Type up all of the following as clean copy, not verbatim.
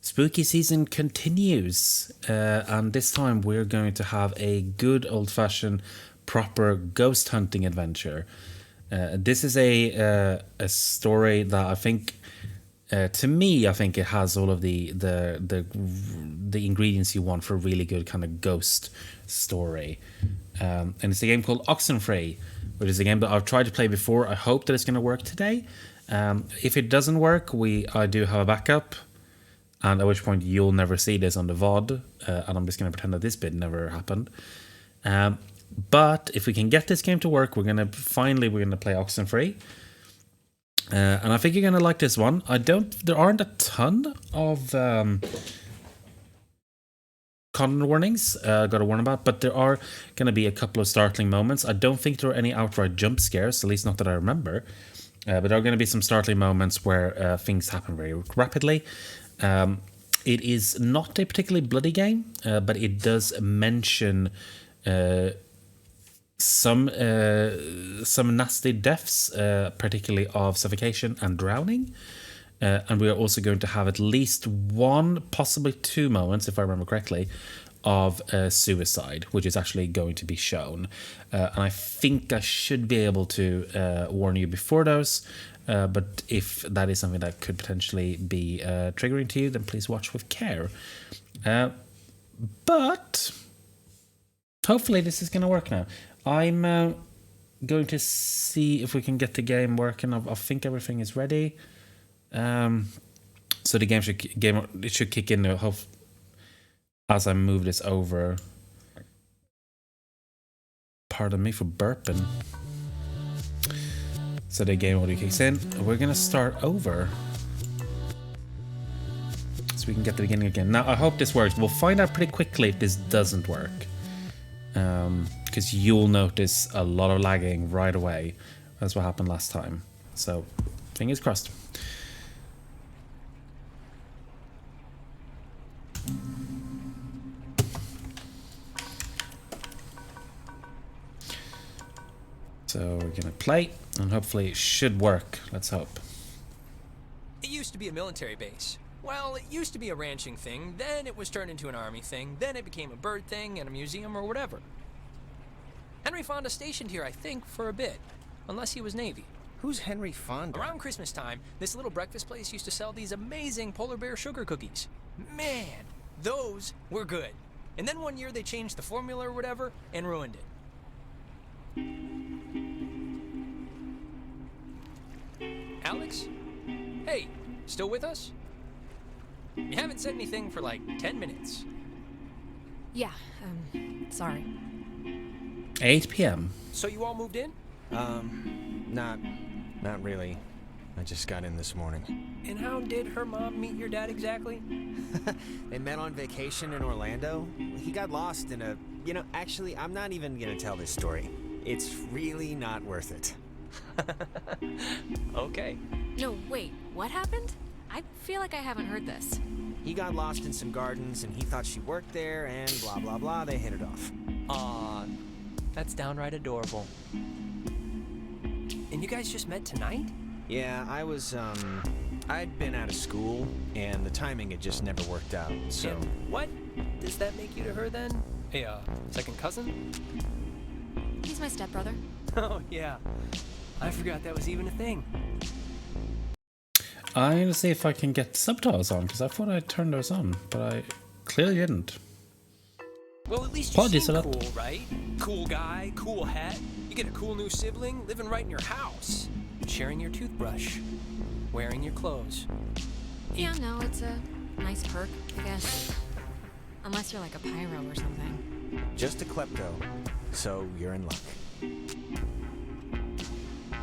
Spooky season continues, and this time we're going to have a good old-fashioned, proper ghost hunting adventure. This is a story that I think, to me, I think it has all of the ingredients you want for a really good kind of ghost story. And it's a game called Oxenfree, which is a game that I've tried to play before. I hope that it's going to work today. If it doesn't work, I do have a backup. And at which point you'll never see this on the VOD, and I'm just going to pretend that this bit never happened. But if we can get this game to work, we're going to play Oxenfree. And I think you're going to like this one. There aren't a ton of content warnings I got to warn about, but there are going to be a couple of startling moments. I don't think there are any outright jump scares, at least not that I remember. But there are going to be some startling moments where things happen very rapidly. It is not a particularly bloody game, but it does mention some nasty deaths, particularly of suffocation and drowning. And we are also going to have at least one, possibly two moments, if I remember correctly, of suicide, which is actually going to be shown. And I think I should be able to warn you before those. But if that is something that could potentially be triggering to you, then please watch with care. But hopefully this is going to work now. I'm going to see if we can get the game working. I think everything is ready. So the game should kick in as I move this over. Pardon me for burping. So the game audio kicks in. We're going to start over. So we can get the beginning again. Now, I hope this works. We'll find out pretty quickly if this doesn't work. Because you'll notice a lot of lagging right away. That's what happened last time. So, fingers crossed. So we're gonna play, and hopefully it should work. Let's hope. It used to be a military base. Well, it used to be a ranching thing, then it was turned into an army thing, then it became a bird thing and a museum or whatever. Henry Fonda stationed here, I think, for a bit. Unless he was Navy. Who's Henry Fonda? Around Christmas time, this little breakfast place used to sell these amazing polar bear sugar cookies. Man, those were good. And then one year they changed the formula or whatever and ruined it. Alex? Hey, still with us? You haven't said anything for like 10 minutes. Yeah, sorry. 8 p.m. So you all moved in? Not really. I just got in this morning. And how did her mom meet your dad exactly? They met on vacation in Orlando. He got lost in a... actually, I'm not even gonna tell this story. It's really not worth it. Okay. No, wait, what happened? I feel like I haven't heard this. He got lost in some gardens and he thought she worked there and blah blah blah, they hit it off. Aw, that's downright adorable. And you guys just met tonight? Yeah, I'd been out of school and the timing had just never worked out, so... And what does that make you to her then? A, second cousin? He's my stepbrother. Oh, yeah. I forgot that was even a thing. I'm going to see if I can get subtitles on, because I thought I turned those on, but I clearly didn't. Well, at least you Apologies seem for that. cool, right? Cool guy, cool hat. You get a cool new sibling living right in your house. Sharing your toothbrush. Wearing your clothes. Yeah, no, it's a nice perk, I guess. Unless you're like a pyro or something. Just a klepto, so you're in luck.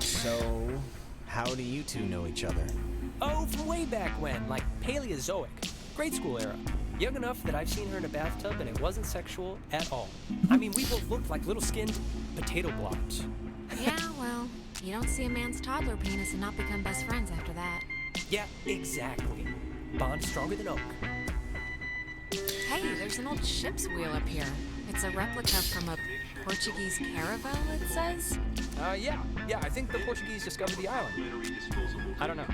So, how do you two know each other? Oh, from way back when, like Paleozoic. Grade school era. Young enough that I've seen her in a bathtub and it wasn't sexual at all. I mean, we both looked like little skinned potato blobs. Yeah, well, you don't see a man's toddler penis and not become best friends after that. Yeah, exactly. Bond stronger than oak. Hey, there's an old ship's wheel up here. It's a replica from a Portuguese caravel, it says? Yeah, I think the Portuguese discovered the island. I don't know.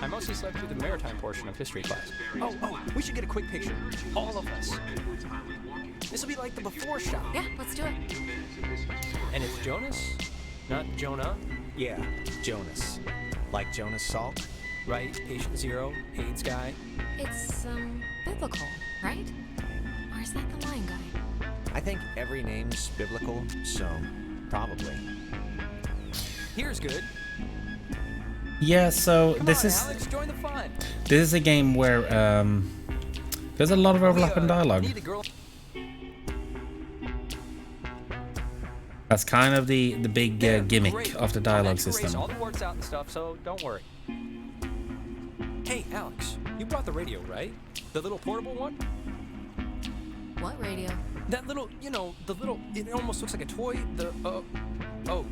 I mostly slept through the maritime portion of history class. Oh, we should get a quick picture. All of us. This will be like the before shot. Yeah, let's do it. And it's Jonas, not Jonah, Yeah, Jonas. Like Jonas Salk? right? Patient Zero, AIDS guy. It's, biblical, right? Or is that the lion guy? I think every name's biblical, so probably. Here's good. Yeah, so Come this on, is Alex, join the fun. this is a game where there's a lot of overlapping dialogue. Need a girl. That's kind of the big There, gimmick great. of the I'll dialogue actually erase system. all the warts out and stuff, so don't worry. Hey, Alex, you brought the radio, right? The little portable one? What radio? That little, the little, it almost looks like a toy. Oh,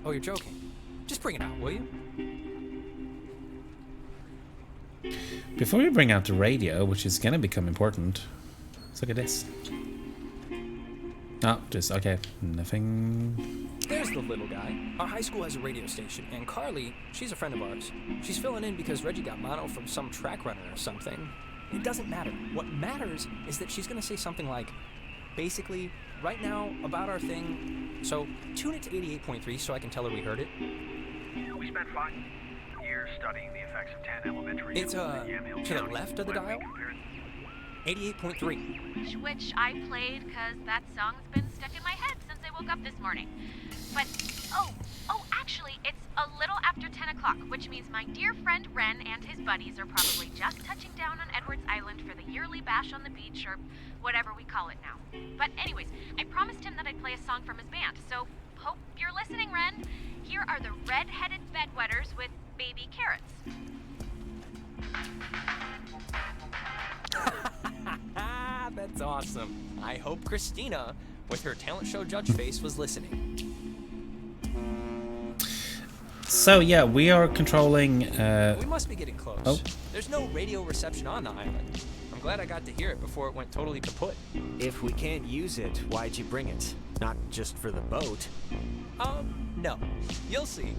you're joking. Just bring it out, will you? Before we bring out the radio, which is gonna become important, let's look at this. Oh, just okay, nothing. There's the little guy. Our high school has a radio station, and Carly, she's a friend of ours. She's filling in because Reggie got mono from some track runner or something. It doesn't matter. What matters is that she's gonna say something like, basically, right now, about our thing. So, tune it to 88.3 so I can tell her we heard it. We spent 5 years studying the effects of 10 elementary It's, schools in Yamhill to the County. left of the When we dial? compared 88.3. Which I played because that song's been stuck in my head since I woke up this morning. But, actually, it's a little after 10 o'clock, which means my dear friend Ren and his buddies are probably just touching down on Edwards Island for the yearly bash on the beach, or whatever we call it now. But anyways, I promised him that I'd play a song from his band, so hope you're listening, Ren. Here are the Red-Headed Bedwetters with Baby Carrots. That's awesome. I hope Christina, with her talent show judge face, was listening. So yeah, we are controlling. We must be getting close. Oh. There's no radio reception on the island. I'm glad I got to hear it before it went totally kaput. If we can't use it, why'd you bring it? Not just for the boat. No. You'll see.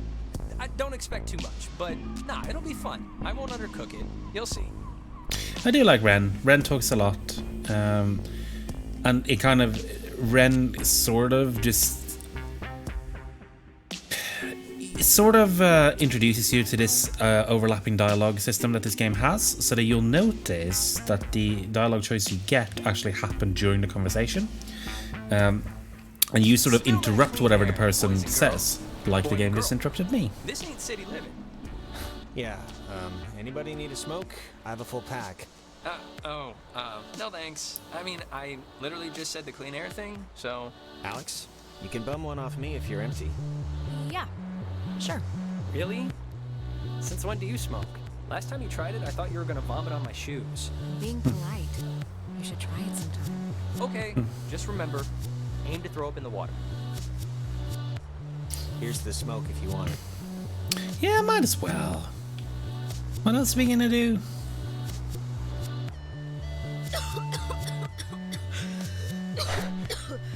I don't expect too much, but nah, it'll be fun. I won't undercook it. You'll see. I do like Ren. Ren talks a lot, and it kind of sort of introduces you to this overlapping dialogue system that this game has, so that you'll notice that the dialogue choice you get actually happen during the conversation, and you sort of interrupt whatever the person says, like the game just interrupted me. This ain't city living. Yeah, anybody need a smoke? I have a full pack. No thanks. I mean, I literally just said the clean air thing, so... Alex, you can bum one off me if you're empty. Yeah, sure. Really? Since when do you smoke? Last time you tried it, I thought you were gonna vomit on my shoes. Being polite. You should try it sometime. Okay, just remember, aim to throw up in the water. Here's the smoke if you want it. Yeah, might as well. What else are we gonna do?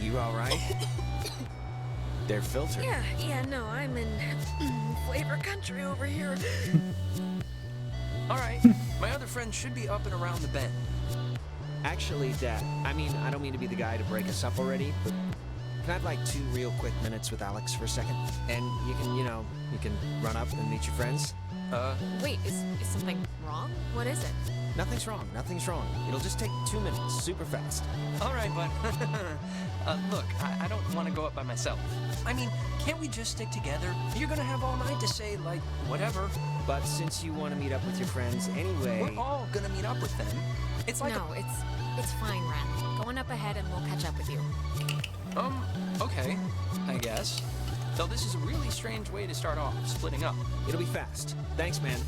You alright? They're filtered. Yeah, no, I'm in flavor country over here. Alright, my other friend should be up and around the bend. Actually, Dad, I mean, I don't mean to be the guy to break us up already, but can I have like 2 real quick minutes with Alex for a second? And you can run up and meet your friends? Wait, is something wrong? What is it? Nothing's wrong. It'll just take 2 minutes, super fast. Alright, bud. Look, I don't want to go up by myself. I mean, can't we just stick together? You're gonna have all night to say, like, whatever. But since you want to meet up with your friends anyway... We're all gonna meet up with them. It's like No, it's fine, Ren. Going up ahead and we'll catch up with you. Okay, I guess. Though this is a really strange way to start off, splitting up. It'll be fast. Thanks, man.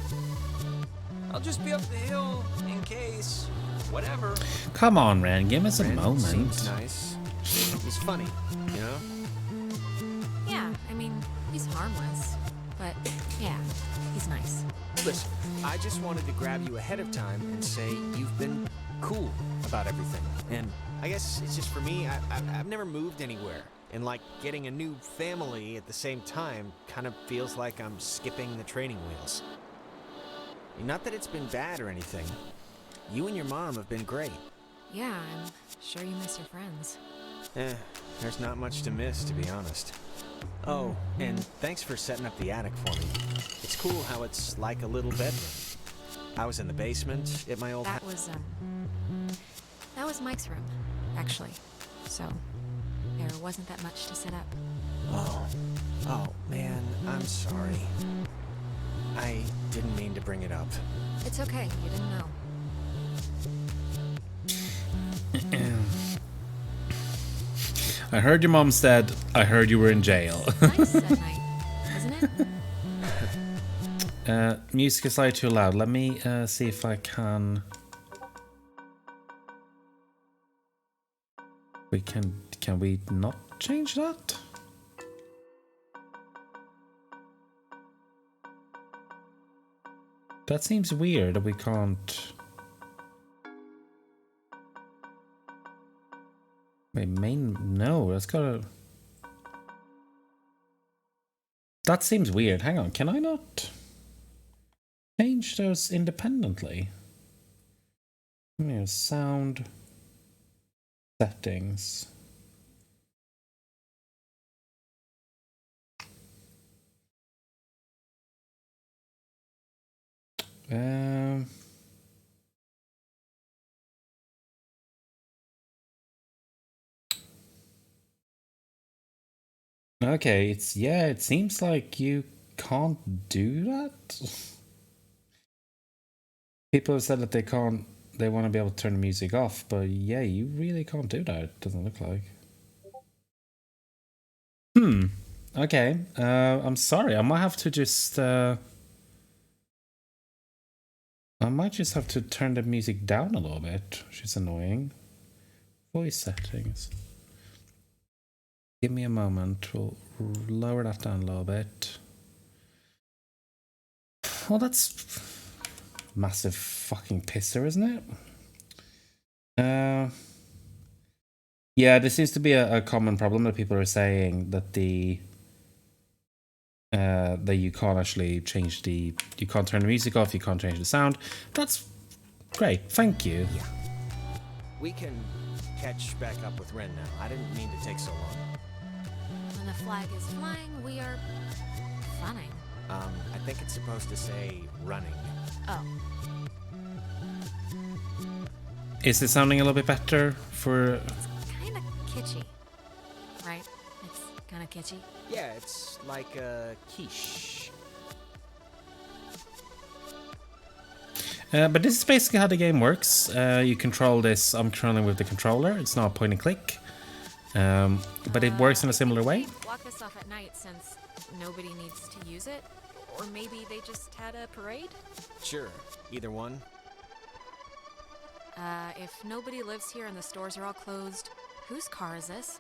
I'll just be up the hill, in case, whatever. Come on, Ren, give us a Ren moment. seems nice. He's funny, you know? Yeah, I mean, he's harmless. But, yeah, he's nice. Listen, I just wanted to grab you ahead of time and say you've been cool about everything. And I guess it's just for me, I've never moved anywhere. And like getting a new family at the same time kind of feels like I'm skipping the training wheels. Not that it's been bad or anything. You and your mom have been great. Yeah, I'm sure you miss your friends. There's not much to miss, to be honest. Oh, and thanks for setting up the attic for me. It's cool how it's like a little bedroom. I was in the basement at my old house. That was Mike's room, actually. So, there wasn't that much to set up. Oh man, I'm sorry. I didn't mean to bring it up. It's okay, you didn't know. I heard your mom said, I heard you were in jail. Nice that night, wasn't it? Music is slightly too loud. Let me see if I can... Can we not change that? That seems weird that we can't... Wait, no, that's gotta... That seems weird. Hang on, can I not change those independently? Sound settings. Okay, it seems like you can't do that. People have said that they want to be able to turn the music off, but yeah, you really can't do that, it doesn't look like. Okay, I'm sorry, I might have to just, I might just have to turn the music down a little bit, which is annoying. Voice settings. Give me a moment, we'll lower that down a little bit. Well, that's massive fucking pisser, isn't it? Yeah, this seems to be a common problem that people are saying that that you can't actually change you can't turn the music off, you can't change the sound. That's great, thank you. Yeah. We can catch back up with Ren now. I didn't mean to take so long. When the flag is flying, we are funning. I think it's supposed to say running. Oh. Is it sounding a little bit better for... It's kind of kitschy, right? It's kind of kitschy. Yeah, it's like a quiche. But this is basically how the game works. You control this. I'm controlling with the controller. It's not a point and click. But it works in a similar way. Block this off at night since nobody needs to use it. Or maybe they just had a parade? Sure, either one. If nobody lives here and the stores are all closed, whose car is this?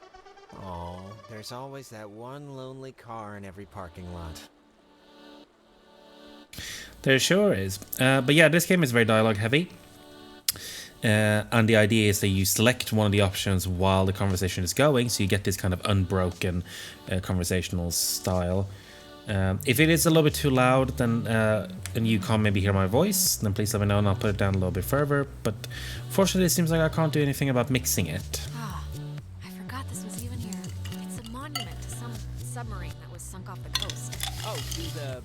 Oh, there's always that one lonely car in every parking lot. There sure is. But yeah, this game is very dialogue heavy. And the idea is that you select one of the options while the conversation is going, so you get this kind of unbroken conversational style. If it is a little bit too loud, then and you can't maybe hear my voice, then please let me know and I'll put it down a little bit further. But fortunately, it seems like I can't do anything about mixing it. Ah, I forgot this was even here. It's a monument to some submarine that was sunk off the coast. Oh, to the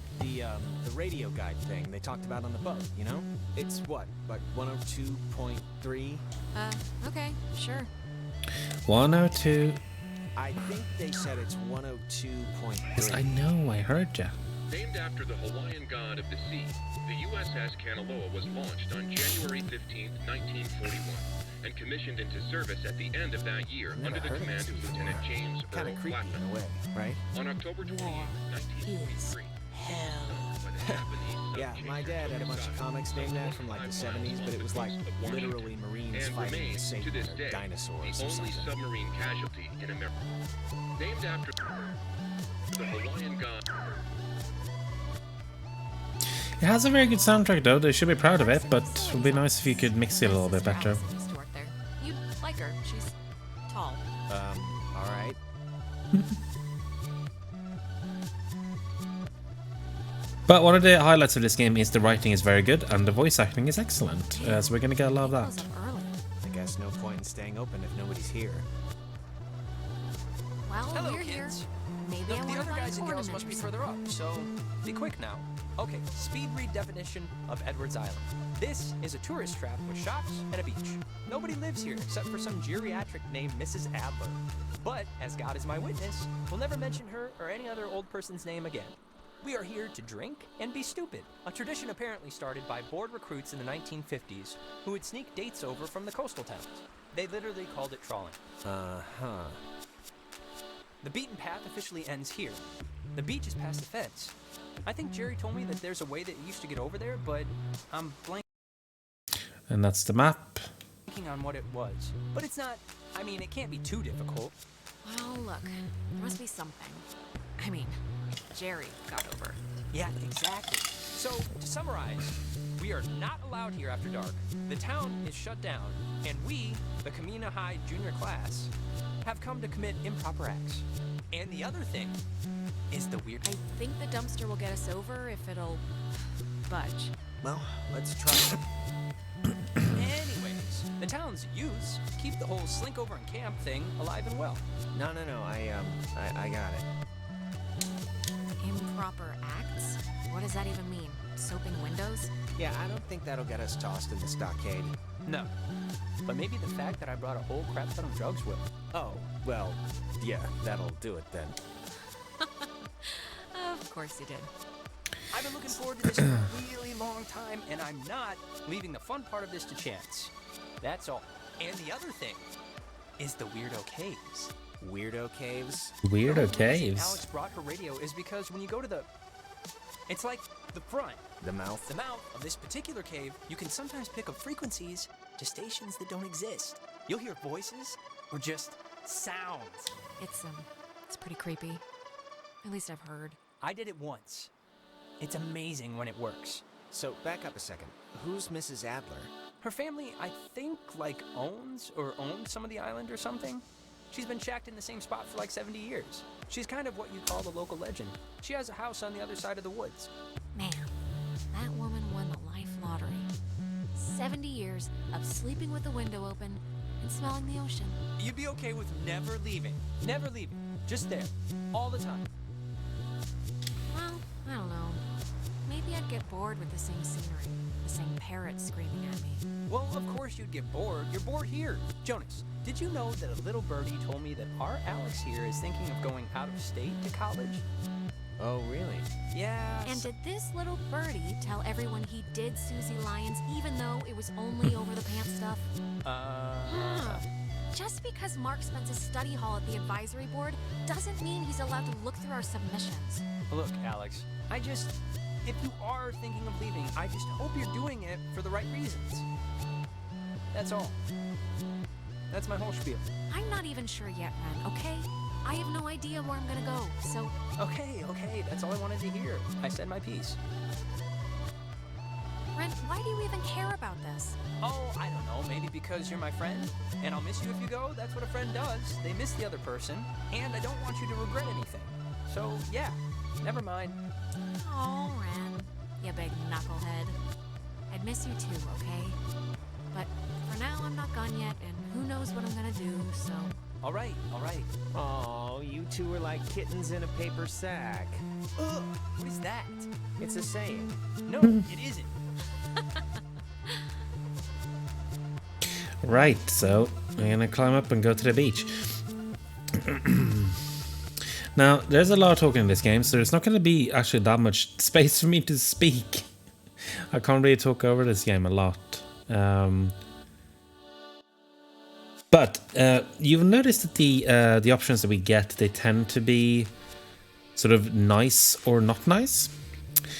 radio guide thing they talked about on the boat, you know? It's what, like 102.3? Okay, sure. 102. I think they said it's 102.3. Yes, I know, I heard ya. Named after the Hawaiian god of the sea, the USS Kanaloa was launched on January 15, 1941, and commissioned into service at the end of that year under the command of Lieutenant James Earl Creepy Blackman. in a way, right? On October 28, 1943, Yeah, my dad had a bunch of comics named that from like the 70s, but it was like literally Marines and fighting remains to Satan this or day dinosaurs the or only something. submarine casualty in America. Named after the Hawaiian god. It has a very good soundtrack though, they should be proud of it, but it would be nice if you could mix it a little bit better. Used to work there. You'd like her. She's tall. Alright. But one of the highlights of this game is the writing is very good and the voice acting is excellent. So we're gonna get a lot of Close that. up early. I guess no point in staying open if nobody's here. Well, Hello, we're here. kids. Maybe The I want to other buy guys an and girls ornament must be or further something. up, so be quick now. Okay, speed read definition of Edwards Island. This is a tourist trap with shops and a beach. Nobody lives here except for some geriatric named Mrs. Adler. But, as God is my witness, we'll never mention her or any other old person's name again. We are here to drink and be stupid, a tradition apparently started by bored recruits in the 1950s who would sneak dates over from the coastal towns. They literally called it trawling. Uh-huh. The beaten path officially ends here. The beach is past the fence. I think Jerry told me that there's a way that you used to get over there, but I'm And that's the map. blanking on what it was. But it's not, I mean, it can't be too difficult. Well, look, there must be something. I mean, Jerry got over. Yeah, exactly. So, to summarize, we are not allowed here after dark, the town is shut down, and we, the Camina High junior class, have come to commit improper acts. And the other thing is the weird... I think the dumpster will get us over if it'll budge. Well, let's try. Anyways, the town's youths keep the whole slink over and camp thing alive and well. No, I got it. Improper acts? What does that even mean? Soaping windows? Yeah, I don't think that'll get us tossed in the stockade. No. But maybe the fact that I brought a whole crap ton of drugs will. Oh, well, yeah, that'll do it then. Of course you did. I've been looking forward to this for a really long time, and I'm not leaving the fun part of this to chance. That's all. And the other thing is the Weirdo Caves. Weirdo caves? Weirdo The reason caves. Alex brought her radio is because when you go to the... It's like the front. The mouth? The mouth of this particular cave, you can sometimes pick up frequencies to stations that don't exist. You'll hear voices or just sounds. It's pretty creepy. At least I've heard. I did it once. It's amazing when it works. So, back up a second. Who's Mrs. Adler? Her family, I think, like owns or owned some of the island or something. She's been shacked in the same spot for like 70 years. She's kind of what you call the local legend. She has a house on the other side of the woods. Man, that woman won the life lottery. 70 years of sleeping with the window open and smelling the ocean. You'd be okay with never leaving. Never leaving. Just there. All the time. Well, I don't know. Maybe I'd get bored with the same scenery, the same parrots screaming at me. Well, of course you'd get bored. You're bored here. Jonas, did you know that a little birdie told me that our Alex here is thinking of going out of state to college? Oh, really? Yeah. And did this little birdie tell everyone he did Susie Lyons even though it was only over the pants stuff? Just because Mark spends his study hall at the advisory board doesn't mean he's allowed to look through our submissions. Look, Alex, if you are thinking of leaving, I just hope you're doing it for the right reasons. That's all. That's my whole spiel. I'm not even sure yet, Ren, okay? I have no idea where I'm gonna go, so... Okay, that's all I wanted to hear. I said my piece. Ren, why do you even care about this? Oh, I don't know, maybe because you're my friend, and I'll miss you if you go. That's what a friend does. They miss the other person, and I don't want you to regret anything. So, yeah, never mind. Oh, Ren, you big knucklehead. I'd miss you too, okay? But for now, I'm not gone yet, and who knows what I'm gonna do, so... All right. Oh, you two are like kittens in a paper sack. Ugh, what is that? It's a saying. No, it isn't. Right, so I'm gonna climb up and go to the beach. Now, there's a lot of talking in this game, so there's not gonna be actually that much space for me to speak. I can't really talk over this game a lot. But you've noticed that the options that we get, they tend to be sort of nice or not nice.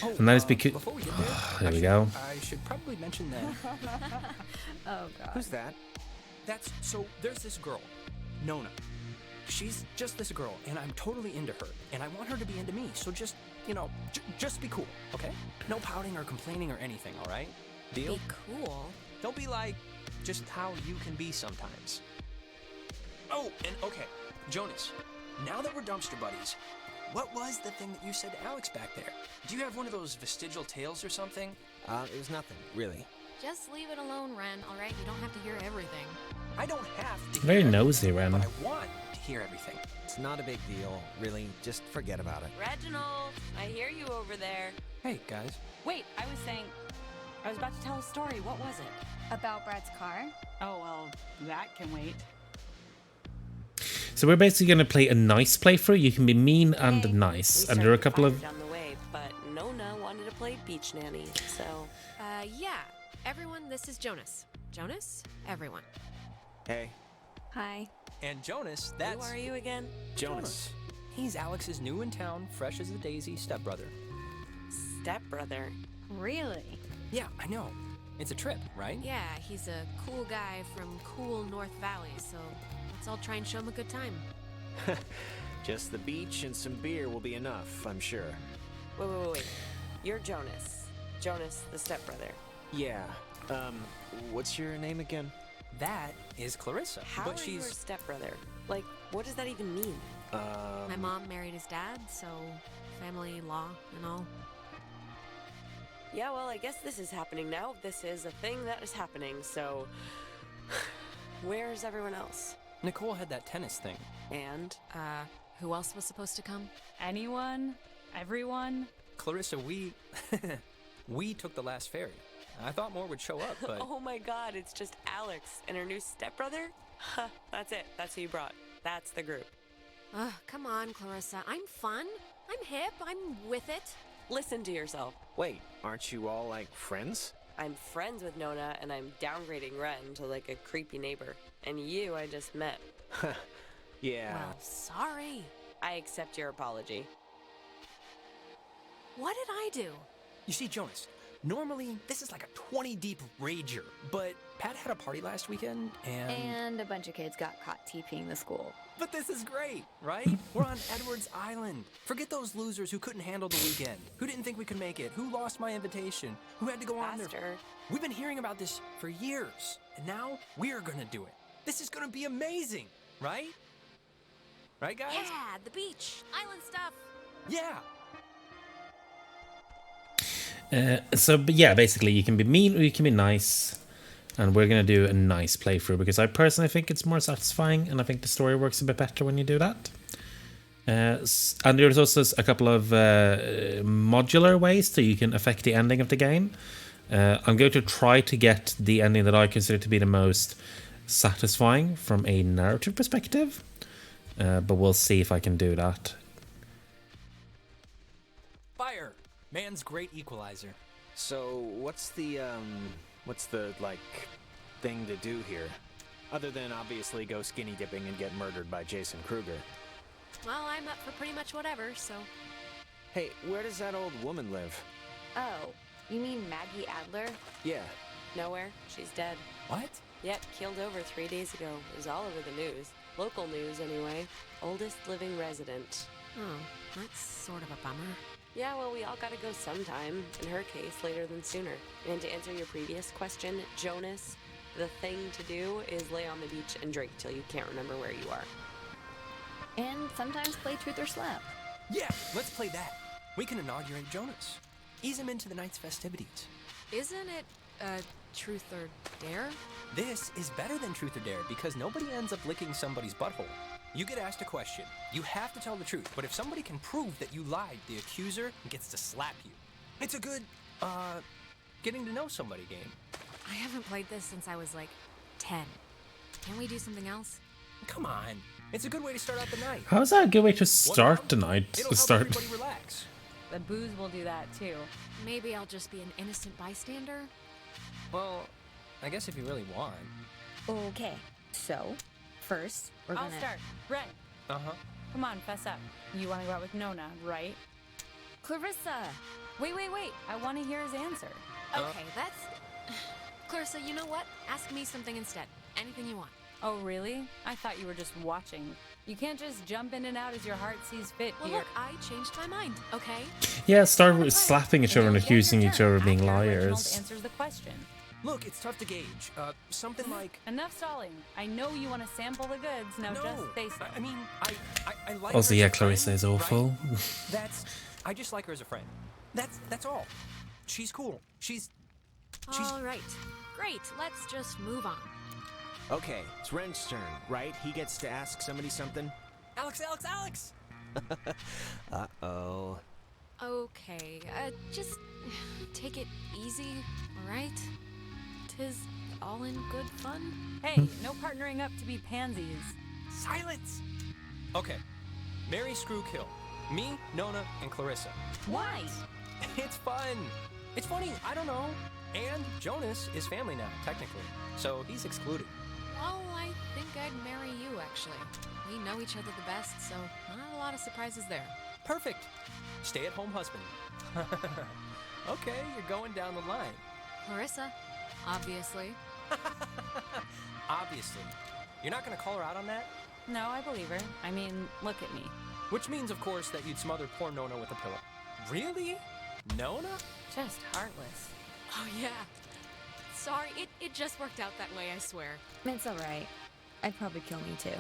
Oh, And that is because... before we get there, There we go. I should probably mention that. Oh, God. Who's that? There's this girl, Nona. She's just this girl, and I'm totally into her, and I want her to be into me, so just, just be cool, okay? No pouting or complaining or anything, all right? Deal? Be cool? Don't be like just how you can be sometimes. Oh, and okay, Jonas, now that we're dumpster buddies, what was the thing that you said to Alex back there? Do you have one of those vestigial tales or something? It was nothing, really. Just leave it alone, Ren, alright? You don't have to hear everything. I don't have to Very hear nosy, everything, Ren. but I want to hear everything. It's not a big deal, really. Just forget about it. Reginald, I hear you over there. Hey, guys. Wait, I was about to tell a story. What was it? About Brad's car? Oh, well, that can wait. So we're basically going to play a nice playthrough. You can be mean and Okay. nice. We And there are a started couple the of... fire down the way, but Nona wanted to play beach nanny, so... Yeah. Everyone, this is Jonas. Jonas? Everyone. Hey, Hi. And Jonas, Who that's... are you again? Jonas. He's Alex's new in town, fresh as a daisy stepbrother. Stepbrother. Really? Yeah, I know. It's a trip, right? Yeah, he's a cool guy from cool North Valley, so let's all try and show him a good time. Just the beach and some beer will be enough, I'm sure. Wait. You're Jonas. Jonas, the stepbrother. Yeah. What's your name again? That is Clarissa. How but are she's... you her stepbrother? Like, what does that even mean? My mom married his dad, so family law and all. Yeah, well, I guess this is happening now. This is a thing that is happening, so... Where's everyone else? Nicole had that tennis thing. And? Who else was supposed to come? Anyone? Everyone? Clarissa, we... we took the last ferry. I thought more would show up, but... Oh my god, it's just Alex and her new stepbrother? Huh, that's it. That's who you brought. That's the group. Ugh, come on, Clarissa. I'm fun. I'm hip. I'm with it. Listen to yourself. Wait, aren't you all, like, friends? I'm friends with Nona, and I'm downgrading Ren to, like, a creepy neighbor. And you I just met. Yeah. Well, sorry. I accept your apology. What did I do? You see, Jonas, normally this is like a 20 deep rager, but Pat had a party last weekend, And a bunch of kids got caught TPing the school. But this is great, right? We're on Edwards Island. Forget those losers who couldn't handle the weekend, who didn't think we could make it, who lost my invitation, who had to go on their... Faster. We've been hearing about this for years, and now we're gonna do it. This is gonna be amazing, right? Right, guys? Yeah, the beach, island stuff. Yeah. But yeah, basically you can be mean or you can be nice. And we're going to do a nice playthrough because I personally think it's more satisfying and I think the story works a bit better when you do that. And there's also a couple of modular ways that you can affect the ending of the game. I'm going to try to get the ending that I consider to be the most satisfying from a narrative perspective. But we'll see if I can do that. Fire. Man's great equalizer. So, what's the, like, thing to do here? Other than obviously go skinny dipping and get murdered by Jason Kruger. Well, I'm up for pretty much whatever, so... Hey, where does that old woman live? Oh, you mean Maggie Adler? Yeah. Nowhere. She's dead. What? Yep, keeled over 3 days ago. It was all over the news. Local news, anyway. Oldest living resident. Oh, that's sort of a bummer. Yeah, well, we all gotta go sometime. In her case, later than sooner. And to answer your previous question, Jonas, the thing to do is lay on the beach and drink till you can't remember where you are. And sometimes play Truth or Slap. Yeah, let's play that. We can inaugurate Jonas. Ease him into the night's festivities. Isn't it, truth or dare? This is better than Truth or Dare because nobody ends up licking somebody's butthole. You get asked a question. You have to tell the truth, but if somebody can prove that you lied, the accuser gets to slap you. It's a good, getting to know somebody game. I haven't played this since I was, like, 10. Can we do something else? Come on. It's a good way to start out the night. How is that a good way to start the night? It'll help Start. everybody relax. The booze will do that too. Maybe I'll just be an innocent bystander? Well, I guess if you really want. Okay, so, first, we're I'll gonna... start. Ren, Uh-huh. come on, fess up. You want to go out with Nona, right? Clarissa! Wait. I want to hear his answer. Okay, that's... Clarissa, you know what? Ask me something instead. Anything you want. Oh, really? I thought you were just watching. You can't just jump in and out as your heart sees fit Well, here. look, I changed my mind, okay? Yeah, start with slapping each other and Yeah, accusing your each turn. other of being After Reginald liars. answers the question. Look, it's tough to gauge. Something like... Enough stalling. I know you want to sample the goods. Now No, just face it. I mean, I like Also, her yeah, as a Clarissa friend, is awful. right? I just like her as a friend. That's all. She's cool. She's... All right. Great. Let's just move on. Okay, it's Ren's turn, right? He gets to ask somebody something? Alex! Uh-oh. Okay. Just take it easy, all right? 'Tis all in good fun. Hey, no partnering up to be pansies. Silence! Okay. Mary Screw Kill. Me, Nona, and Clarissa. Why? It's fun. It's funny, I don't know. And Jonas is family now, technically. So he's excluded. Well, I think I'd marry you, actually. We know each other the best, so not a lot of surprises there. Perfect. Stay-at-home husband. Okay, you're going down the line. Clarissa, obviously. Obviously. You're not gonna call her out on that? No, I believe her. I mean, look at me. Which means, of course, that you'd smother poor Nona with a pillow. Really? Nona? Just heartless. Oh, yeah. Sorry, it just worked out that way, I swear. It's alright. I'd probably kill me too.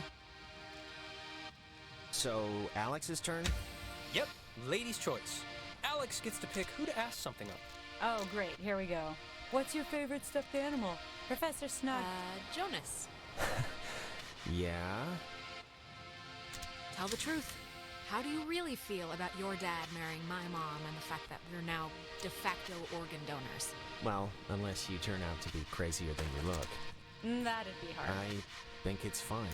So, Alex's turn? Yep, lady's choice. Alex gets to pick who to ask something of. Oh, great. Here we go. What's your favorite stuffed animal? Professor Snug. Jonas. Yeah? Tell the truth. How do you really feel about your dad marrying my mom and the fact that we're now de facto organ donors? Well, unless you turn out to be crazier than you look. That'd be hard. I think it's fine.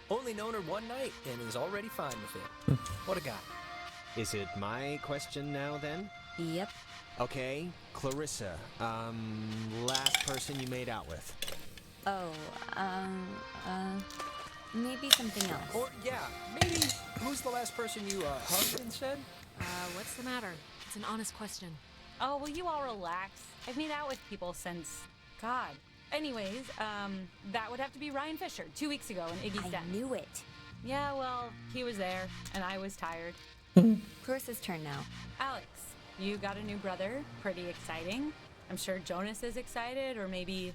Only known her one night and is already fine with it. What a guy. Is it my question now, then? Yep. Okay, Clarissa, last person you made out with. Oh, maybe something else. Or, yeah, maybe who's the last person you hugged and said? What's the matter? It's an honest question. Oh, will you all relax? I've made out with people since... God. Anyways, that would have to be Ryan Fisher, 2 weeks ago in Iggy's I den. knew it. Yeah, well, he was there, and I was tired. Clarissa's turn now. Alex, you got a new brother. Pretty exciting. I'm sure Jonas is excited, or maybe...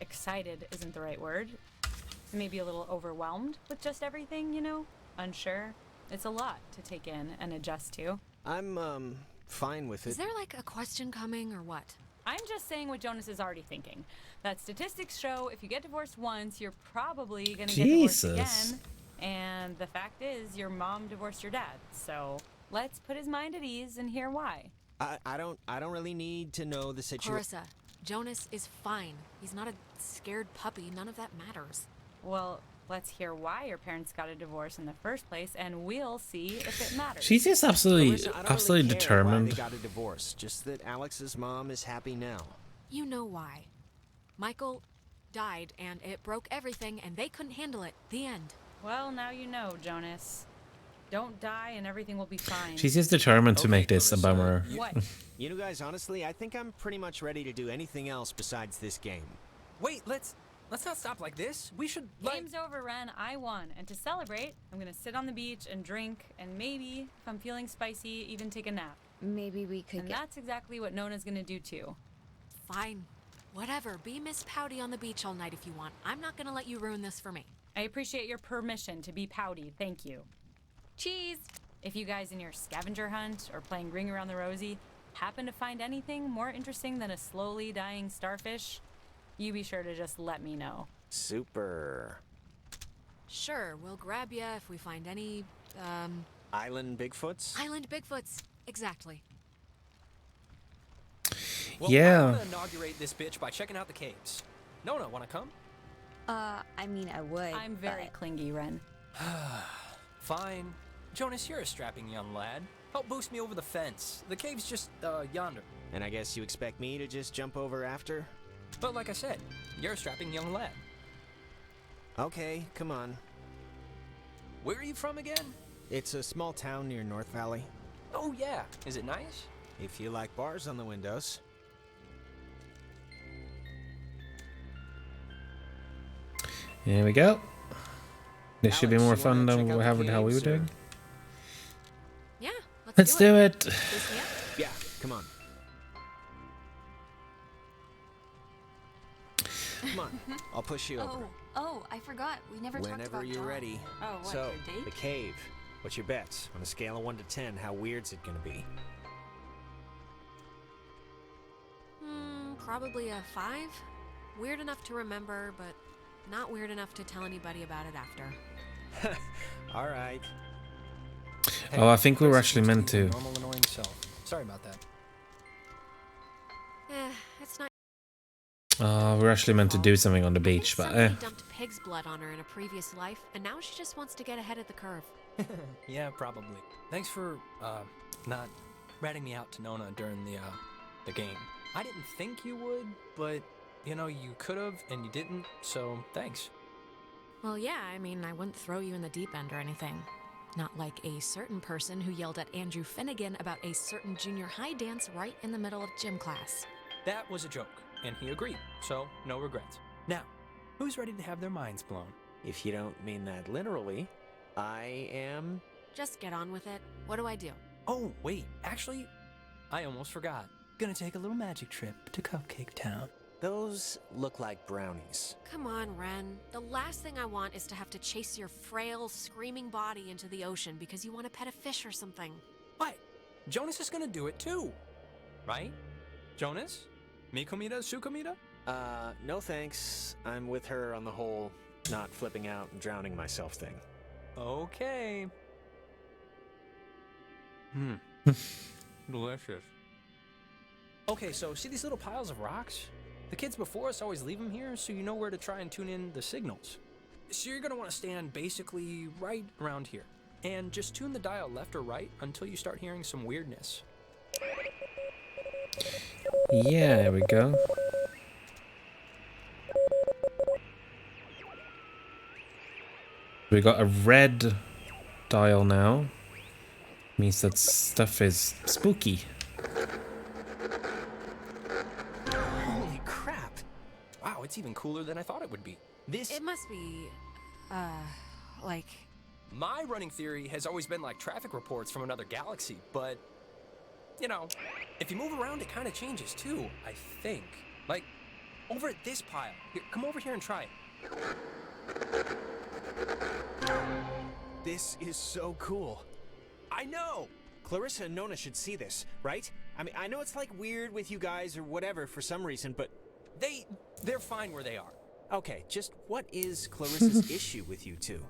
Excited isn't the right word. Maybe a little overwhelmed with just everything, you know? Unsure. It's a lot to take in and adjust to. I'm, fine with it. Is there like a question coming or what? I'm just saying what Jonas is already thinking. That statistics show if you get divorced once, you're probably gonna get divorced again. And the fact is, your mom divorced your dad. So let's put his mind at ease and hear why. I don't really need to know the situation. Clarissa, Jonas is fine. He's not a scared puppy. None of that matters. Well, let's hear why your parents got a divorce in the first place, and we'll see if it matters. She's just absolutely, Clarissa, I don't absolutely really care why determined. they got a divorce, just that Alex's mom is happy now. You know why. Michael died, and it broke everything, and they couldn't handle it. The end. Well, now you know, Jonas. Don't die and everything will be fine. She's just determined to Okay, make this a Clarissa, bummer. What? You know, guys, honestly, I think I'm pretty much ready to do anything else besides this game. Wait, let's not stop like this. We should, Game's over, Ren. I won. And to celebrate, I'm gonna sit on the beach and drink, and maybe, if I'm feeling spicy, even take a nap. Maybe we could And get... that's exactly what Nona's gonna do too. Fine. Whatever. Be Miss Pouty on the beach all night if you want. I'm not gonna let you ruin this for me. I appreciate your permission to be pouty. Thank you. Cheese! If you guys in your scavenger hunt or playing Ring Around the Rosie happen to find anything more interesting than a slowly dying starfish, you be sure to just let me know. Super. Sure, we'll grab ya if we find any, Island Bigfoots? Island Bigfoots. Exactly. Well, Yeah. I'm gonna inaugurate this bitch by checking out the caves. Nona, wanna come? I mean, I would, I'm very but... clingy, Ren. Fine. Jonas, you're a strapping young lad. Help boost me over the fence. The cave's just, yonder. And I guess you expect me to just jump over after? But like I said, you're a strapping young lad. Okay, come on. Where are you from again? It's a small town near North Valley. Oh yeah. Is it nice? If you like bars on the windows. Here we go. This should be Alex, more you fun wanna than check out the how we were caves, or- doing. Yeah, Let's do it. Boost me up. Yeah, come on. Come on, I'll push you over. Oh, I forgot. We never talked Whenever about you're John. ready. Oh, what, So, your date? the cave. What's your bets? On a scale of 1 to 10, how weird's it gonna be? Probably a 5. Weird enough to remember, but not weird enough to tell anybody about it after. All right. Oh, I think we were actually meant to. Normal annoying self. Sorry about that. It's not. We're actually meant to do something on the beach, but Somebody dumped pig's blood on her in a previous life, and now she just wants to get ahead of the curve. Yeah, probably. Thanks for, not ratting me out to Nona during the game. I didn't think you would, but, you know, you could've and you didn't, so thanks. Well, yeah, I mean, I wouldn't throw you in the deep end or anything. Not like a certain person who yelled at Andrew Finnegan about a certain junior high dance right in the middle of gym class. That was a joke, and he agreed, so no regrets. Now, who's ready to have their minds blown? If you don't mean that literally, I am. Just get on with it. What do I do? Oh, wait, actually, I almost forgot. Gonna take a little magic trip to Cupcake Town. Those look like brownies. Come on, Ren. The last thing I want is to have to chase your frail, screaming body into the ocean because you want to pet a fish or something. What? Jonas is gonna do it too, right? Jonas? Mikomita, Sukomita? No thanks. I'm with her on the whole not flipping out and drowning myself thing. Okay. Delicious. Okay, so see these little piles of rocks? The kids before us always leave them here so you know where to try and tune in the signals. So you're gonna want to stand basically right around here. And just tune the dial left or right until you start hearing some weirdness. yeah, there we go. We got a red dial now. Means that stuff is spooky. Holy crap! Wow, it's even cooler than I thought it would be. It must be, like... My running theory has always been like traffic reports from another galaxy, but, you know, if you move around, it kind of changes too, I think. Like, over at this pile. Here, come over here and try it. This is so cool. I know! Clarissa and Nona should see this, right? I mean, I know it's like weird with you guys or whatever for some reason, but... They're fine where they are. Okay, just what is Clarissa's issue with you two?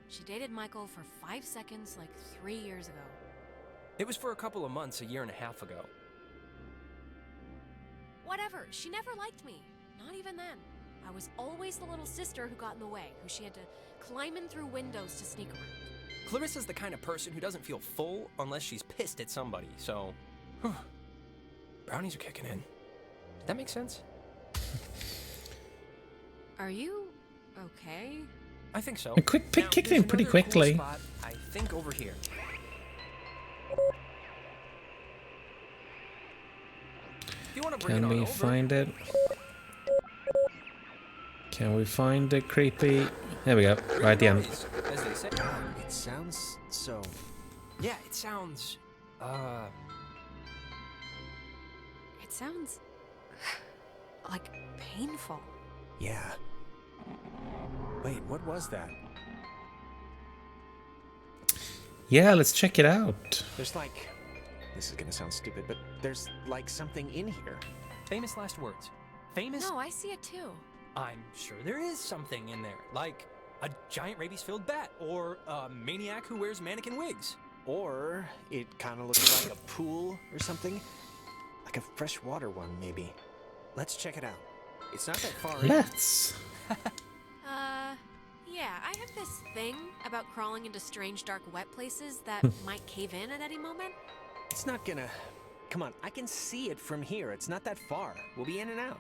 She dated Michael for 5 seconds like 3 years ago. It was for a couple of months, a year and a half ago. Whatever, she never liked me. Not even then. I was always the little sister who got in the way, who she had to climb in through windows to sneak around. Clarissa's the kind of person who doesn't feel full unless she's pissed at somebody, so... Brownies are kicking in. Did that make sense? Are you okay? I think so. A quick pick kicked in pretty quickly. Cool spot, I think over here. If you want to bring Can it on we over. find it? Can we find it, creepy? There we go, right at the end. As they say. It sounds so... Yeah, it sounds... It sounds... like painful. Yeah. Wait, what was that? Yeah, let's check it out. There's like... This is gonna sound stupid, but there's like something in here. Famous last words. Famous... No, I see it too. I'm sure there is something in there, like a giant rabies-filled bat, or a maniac who wears mannequin wigs. Or it kind of looks like a pool or something. Like a freshwater one, maybe. Let's check it out. It's not that far in. Let's. Yeah, I have this thing about crawling into strange, dark, wet places that might cave in at any moment. It's not gonna... Come on, I can see it from here. It's not that far. We'll be in and out.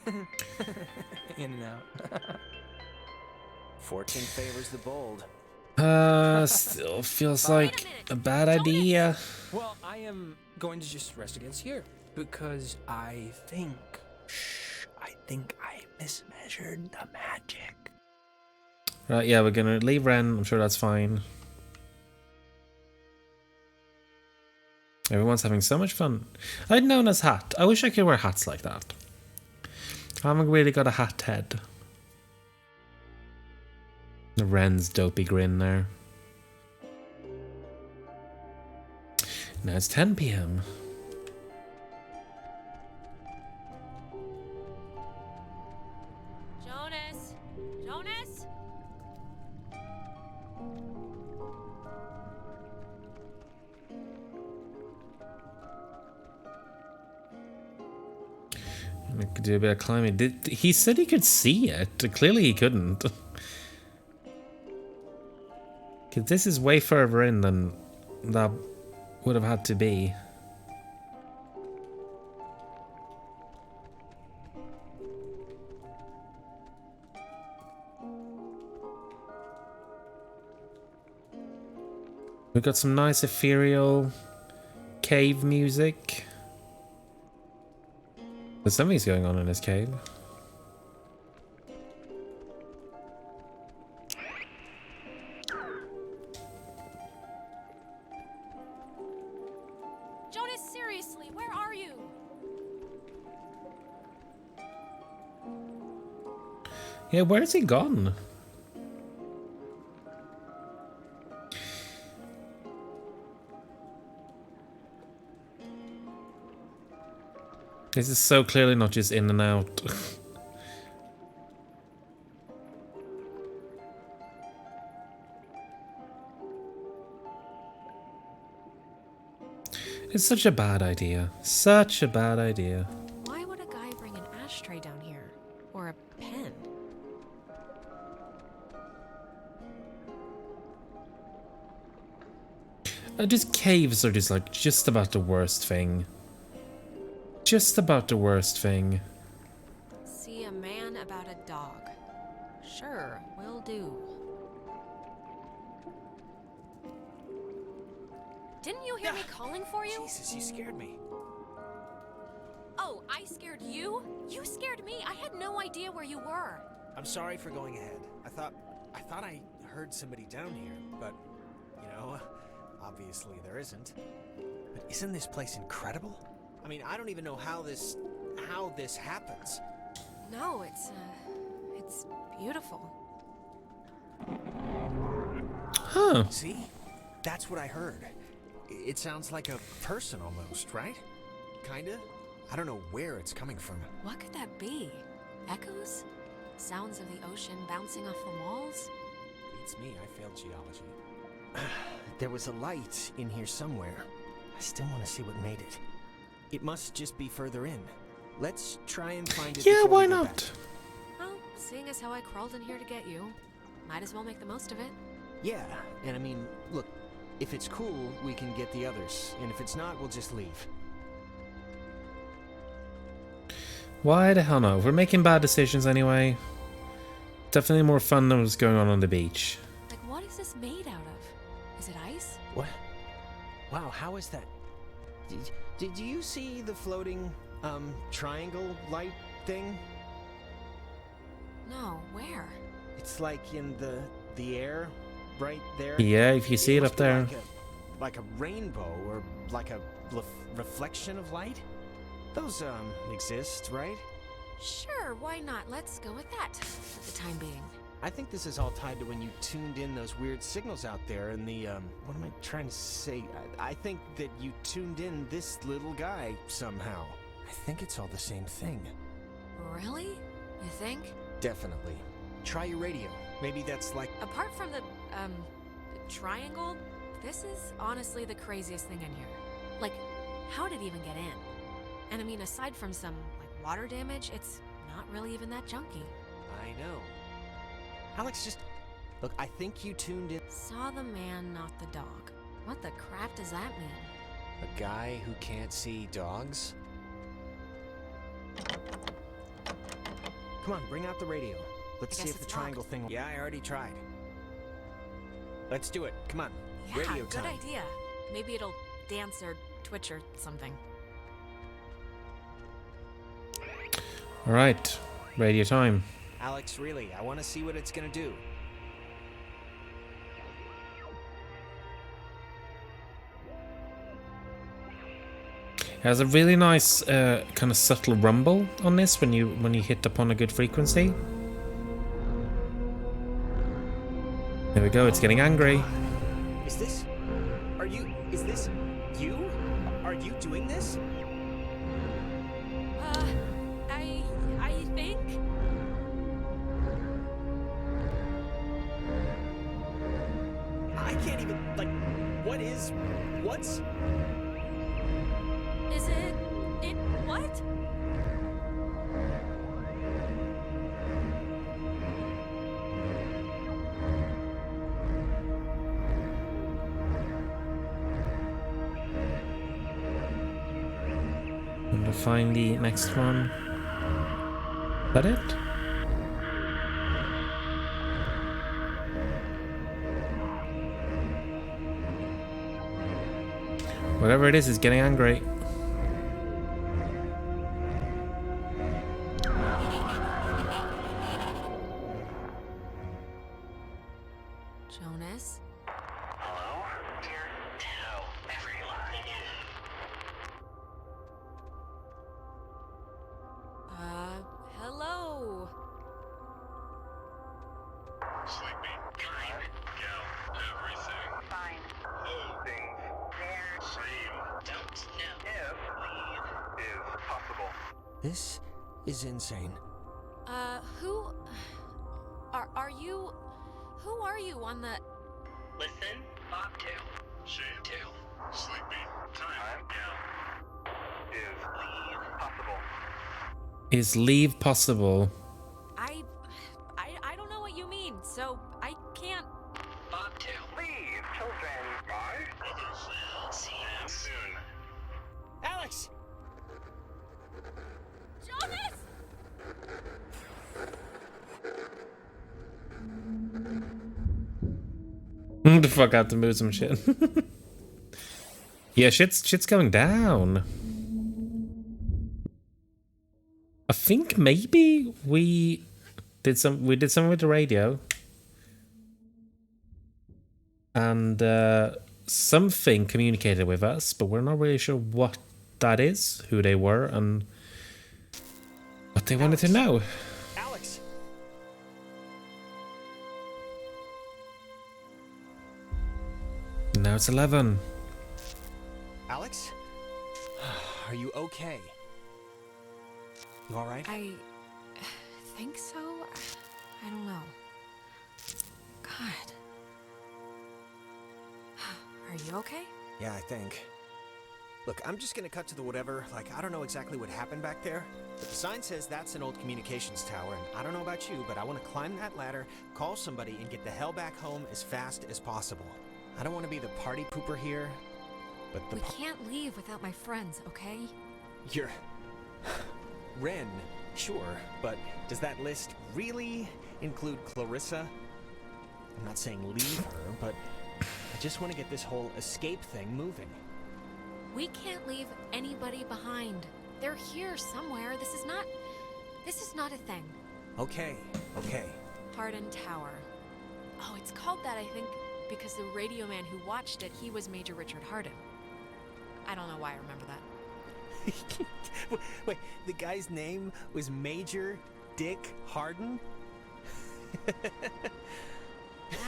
In and out. Fortune favors the bold. Still feels like a bad idea. Well, I am going to just rest against here, because I think I mismeasured the magic. Right, yeah, we're gonna leave Ren. I'm sure that's fine. Everyone's having so much fun. I'd known as hat. I wish I could wear hats like that. I haven't really got a hat head. The Ren's dopey grin there. Now it's 10 p.m. Jonas? Jonas? I could do a bit of climbing. He said he could see it. Clearly he couldn't. Because this is way further in than that would have had to be. We've got some nice ethereal cave music. There's something's going on in this cave. Jonas, seriously, where are you? Yeah, where's he gone? This is so clearly not just in and out. It's such a bad idea. Such a bad idea. Why would a guy bring an ashtray down here? Or a pen? Just caves are just about the worst thing. Just about the worst thing. See a man about a dog. Sure, will do. Didn't you hear me calling for you? Jesus, you scared me. Oh, I scared you? You scared me. I had no idea where you were. I'm sorry for going ahead. I thought I heard somebody down here, but, you know, obviously there isn't. But isn't this place incredible? I mean, I don't even know how this happens. No, it's beautiful. Huh. See? That's what I heard. It sounds like a person almost, right? Kinda? I don't know where it's coming from. What could that be? Echoes? Sounds of the ocean bouncing off the walls? Beats me, I failed geology. There was a light in here somewhere. I still want to see what made it. It must just be further in. Let's try and find it. Yeah, before why we go not? back. Well, seeing as how I crawled in here to get you, might as well make the most of it. Yeah, and I mean, look, if it's cool, we can get the others, and if it's not, we'll just leave. Why the hell not? We're making bad decisions anyway. Definitely more fun than what's going on the beach. Like, what is this made out of? Is it ice? What? Wow, how is that? Did you see the floating, triangle light thing? No, where? It's like in the air, right there. Yeah, if you see it must up be there. like a rainbow or like a reflection of light. Those exist, right? Sure, why not? Let's go with that for the time being. I think this is all tied to when you tuned in those weird signals out there and the what am I trying to say? I think that you tuned in this little guy somehow. I think it's all the same thing. Really? You think? Definitely. Try your radio. Maybe that's like Apart from the triangle, this is honestly the craziest thing in here. Like, how did it even get in? And I mean, aside from some, like, water damage, it's not really even that junky. I know. Alex, just look, I think you tuned in. Saw the man, not the dog. What the crap does that mean? A guy who can't see dogs? Come on, bring out the radio. Let's I see guess if the it's triangle locked. thing. Yeah, I already tried. Let's do it. Come on. Yeah, Radio good time. idea. Maybe it'll dance or twitch or something. Alright, radio time. Alex, really, I want to see what it's gonna do. Has a really nice kind of subtle rumble on this when you hit upon a good frequency. There we go. It's getting angry. Is this you? Are you doing this? I think. I can't even, like, what's... Is it what? And to find the next one. Is that it? Whatever it is getting angry. Jonas? Hello? Dear, tell everyone. Hello. Sleepy, dream, gal, everything. Fine. Oh, Things. There. same. Don't know. If leave is possible. This is insane. Who are you on the... Listen. Bobtail. Shade. Sleepy, time, gal. Is leave possible. Is leave possible? I don't know what you mean, so I can't... Bobtail. Leave, children. Bye. Brothers, We'll see you soon. Alex! Jonas! The fuck out to move some shit. Yeah, shit's going down. I think maybe we did something with the radio. And something communicated with us, but we're not really sure what that is, who they were, and what they wanted to know. Alex! Now it's 11. Alex? Are you okay? You alright? I think so. I don't know. God. Are you okay? Yeah, I think. Look, I'm just gonna cut to the whatever. Like, I don't know exactly what happened back there, but the sign says that's an old communications tower, and I don't know about you, but I want to climb that ladder, call somebody, and get the hell back home as fast as possible. I don't want to be the party pooper here, but the We can't leave without my friends, okay? You're... Ren, sure, but does that list really include Clarissa? I'm not saying leave her, but I just want to get this whole escape thing moving. We can't leave anybody behind. They're here somewhere. This is not a thing. Okay. Hardin Tower. Oh, it's called that, I think, because the radio man who watched it, he was Major Richard Hardin. I don't know why I remember that. Wait, the guy's name was Major Dick Hardin?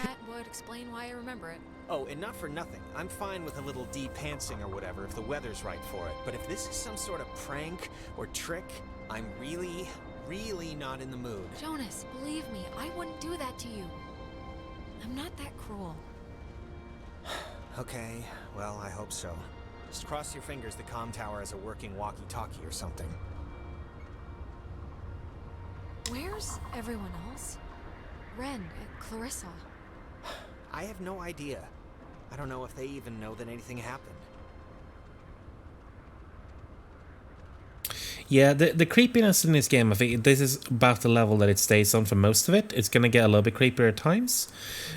That would explain why I remember it. Oh, and not for nothing. I'm fine with a little de-pantsing or whatever if the weather's right for it. But if this is some sort of prank or trick, I'm really, really not in the mood. Jonas, believe me, I wouldn't do that to you. I'm not that cruel. Okay, well, I hope so. Just cross your fingers the comm tower has a working walkie-talkie or something. Where's everyone else? Ren, Clarissa. I have no idea. I don't know if they even know that anything happened. Yeah, the creepiness in this game, I think this is about the level that it stays on for most of it. It's going to get a little bit creepier at times.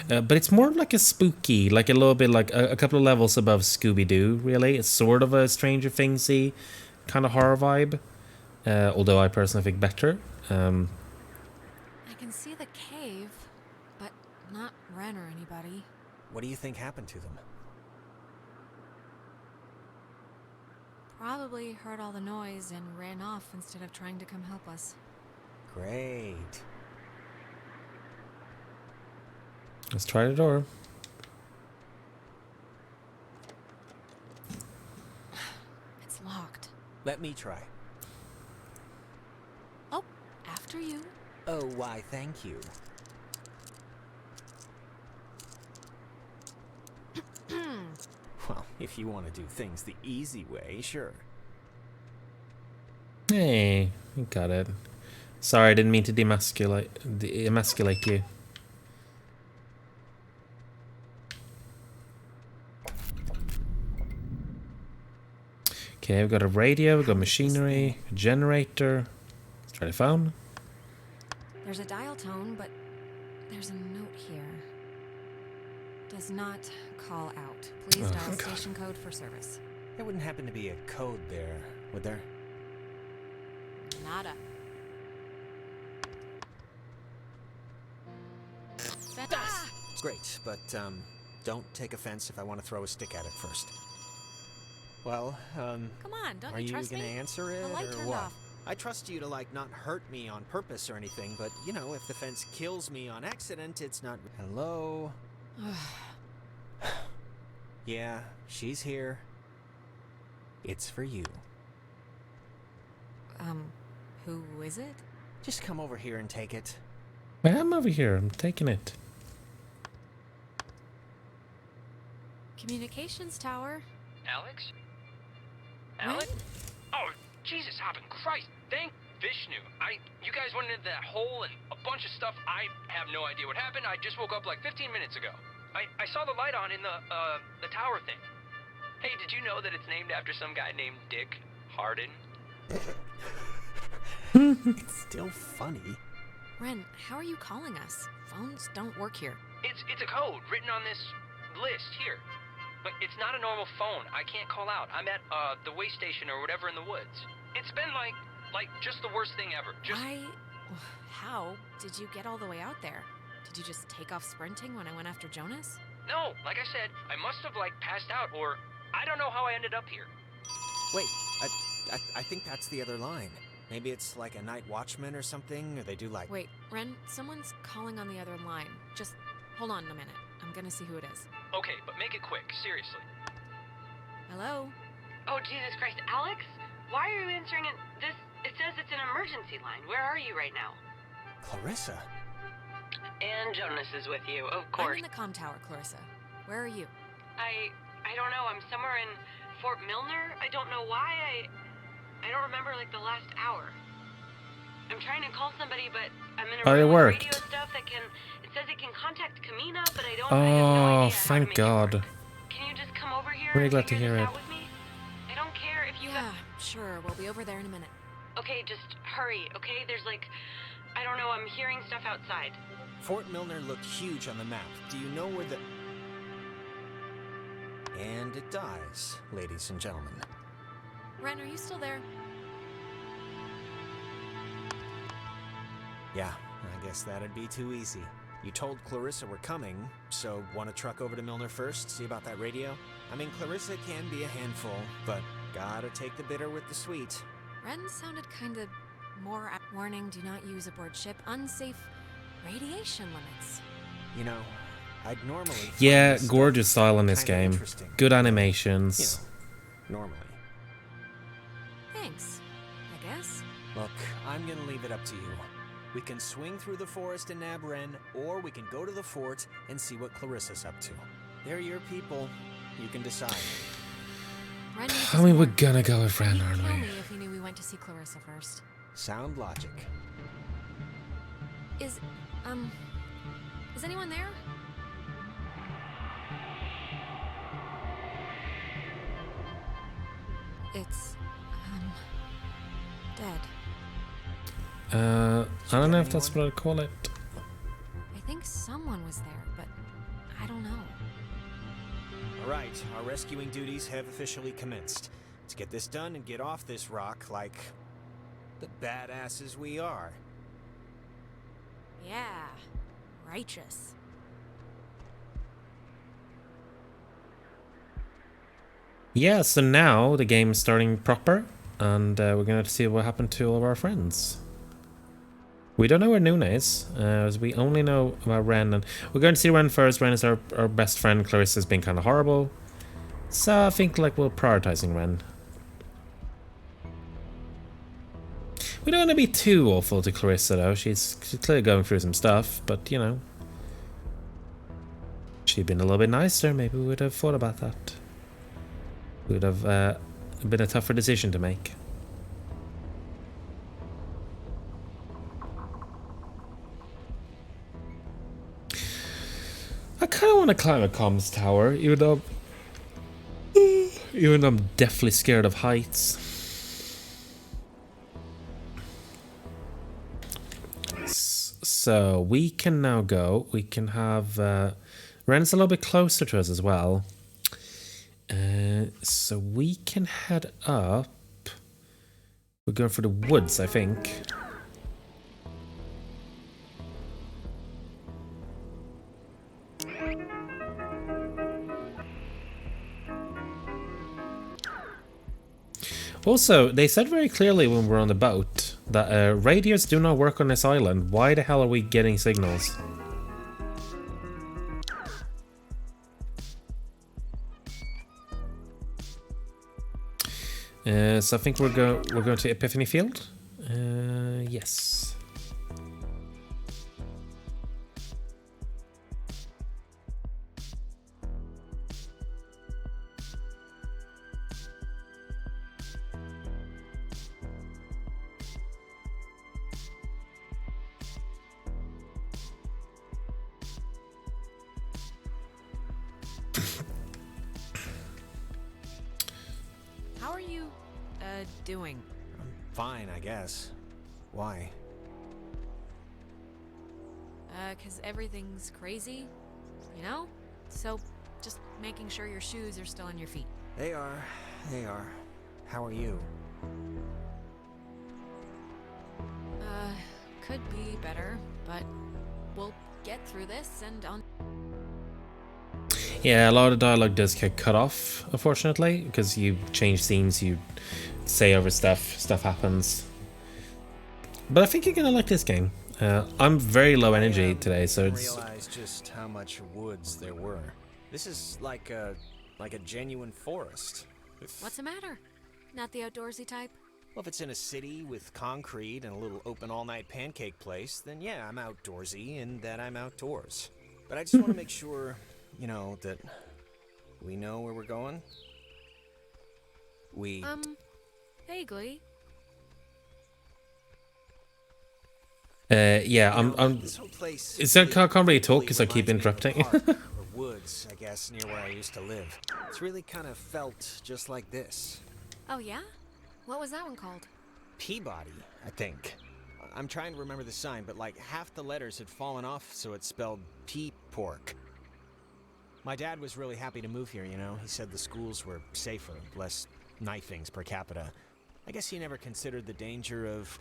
But it's more like a spooky, like a little bit like a couple of levels above Scooby-Doo, really. It's sort of a Stranger Things-y kind of horror vibe. Although I personally think better. I can see the cave, but not Ren or anybody. What do you think happened to them? Probably heard all the noise and ran off instead of trying to come help us. Great. Let's try the door. It's locked. Let me try. Oh, after you. Oh, why, thank you. Well, if you want to do things the easy way, sure. Hey, you got it. Sorry, I didn't mean to emasculate you. Okay, we've got a radio, we've got machinery, a generator. Let's try the phone. There's a dial tone, but there's a note here. Does not call out. Please dial station code for service. There wouldn't happen to be a code there, would there? Nada. Great, but, don't take offense if I want to throw a stick at it first. Well, Come on, don't are you you trust gonna me? answer it, The light or turned what? off. I trust you to, like, not hurt me on purpose or anything, but, you know, if the fence kills me on accident, it's not... Hello? Yeah, she's here. It's for you. Who is it? Just come over here and take it. I'm over here, I'm taking it. Communications tower. Alex? Ren? Alex? Oh, Jesus, hopping Christ. Thank Vishnu. You guys went into that hole and a bunch of stuff. I have no idea what happened. I just woke up like 15 minutes ago. I saw the light on in the tower thing. Hey, did you know that it's named after some guy named Dick Harden? It's still funny. Ren, how are you calling us? Phones don't work here. It's a code written on this list here. But it's not a normal phone. I can't call out. I'm at the way station or whatever in the woods. It's been like just the worst thing ever. How did you get all the way out there? Did you just take off sprinting when I went after Jonas? No, like I said, I must have like passed out, or I don't know how I ended up here. Wait, I think that's the other line. Maybe it's like a night watchman or something, or they do like... Wait, Ren, someone's calling on the other line. Just hold on a minute. I'm gonna see who it is. Okay, but make it quick, seriously. Hello? Oh, Jesus Christ, Alex? Why are you answering it? It says it's an emergency line. Where are you right now? Clarissa? And Jonas is with you, of I'm course. in the comm tower, Clarissa. Where are you? I don't know. I'm somewhere in Fort Milner. I don't know why. I don't remember like the last hour. I'm trying to call somebody, but I'm in a Oh, it room with worked. radio stuff that can. It says it can contact Kamina, but I have no idea. Oh, how to thank make it God. work. Can you just come over here? Really and glad to figure hear this it. out with me? I don't care if you. Yeah, sure. We'll be over there in a minute. Okay, just hurry. Okay, there's like, I don't know. I'm hearing stuff outside. Fort Milner looked huge on the map. Do you know where the... And it dies, ladies and gentlemen. Ren, are you still there? Yeah, I guess that'd be too easy. You told Clarissa we're coming, so want to truck over to Milner first, see about that radio? I mean, Clarissa can be a handful, but gotta take the bitter with the sweet. Ren sounded kinda more warning, do not use aboard ship, unsafe radiation limits. You know, I'd normally... find Yeah, this gorgeous stuff style in this kinda game. interesting. Good You animations. know, normally. Thanks, I guess. Look, I'm gonna leave it up to you. We can swing through the forest and nab Ren, or we can go to the fort and see what Clarissa's up to. They're your people. You can decide. Ren needs I his mean, we're warning. gonna go with Ren, He'd aren't kill we? me if he knew we went to see Clarissa first. Sound logic. Is anyone there? It's, dead. I don't know if that's what I'd call it. I think someone was there, but I don't know. All right, our rescuing duties have officially commenced. Let's get this done and get off this rock like the badasses we are. Yeah, righteous. Yeah, so now the game is starting proper, and we're going to see what happened to all of our friends. We don't know where Nuna is, as we only know about Ren, and we're going to see Ren first. Ren is our best friend. Clarissa's been kind of horrible, so I think like we're prioritizing Ren. We don't want to be too awful to Clarissa though. She's clearly going through some stuff, but you know, she'd been a little bit nicer. Maybe we would have thought about that. Would have been a tougher decision to make. I kind of want to climb a comms tower, even though I'm deathly scared of heights. So we can now go. We can have Ren's a little bit closer to us as well. So we can head up. We're going for the woods, I think. Also, they said very clearly when we were on the boat that radios do not work on this island. Why the hell are we getting signals? So I think we're going to Epiphany Field. Yes. How are you, doing? I'm fine, I guess. Why? 'Cause everything's crazy, you know? So, just making sure your shoes are still on your feet. They are. They are. How are you? Could be better, but we'll get through this and on. Yeah, a lot of dialogue does get cut off, unfortunately, because you change scenes, you say over stuff happens. But I think you're gonna like this game. I'm very low energy today, so I it's... realized just how much woods there were. This is like a genuine forest. What's the matter? Not the outdoorsy type? Well, if it's in a city with concrete and a little open all-night pancake place, then yeah, I'm outdoorsy and that I'm outdoors. But I just want to make sure, you know, that we know where we're going. Vaguely. Yeah, I'm This whole place I can't really talk because I keep interrupting. or woods, I guess, near where I used to live. It's really kind of felt just like this. Oh yeah? What was that one called? Peabody, I think. I'm trying to remember the sign, but like half the letters had fallen off, so it spelled P-pork. My dad was really happy to move here, you know. He said the schools were safer, less knifings per capita. I guess he never considered the danger of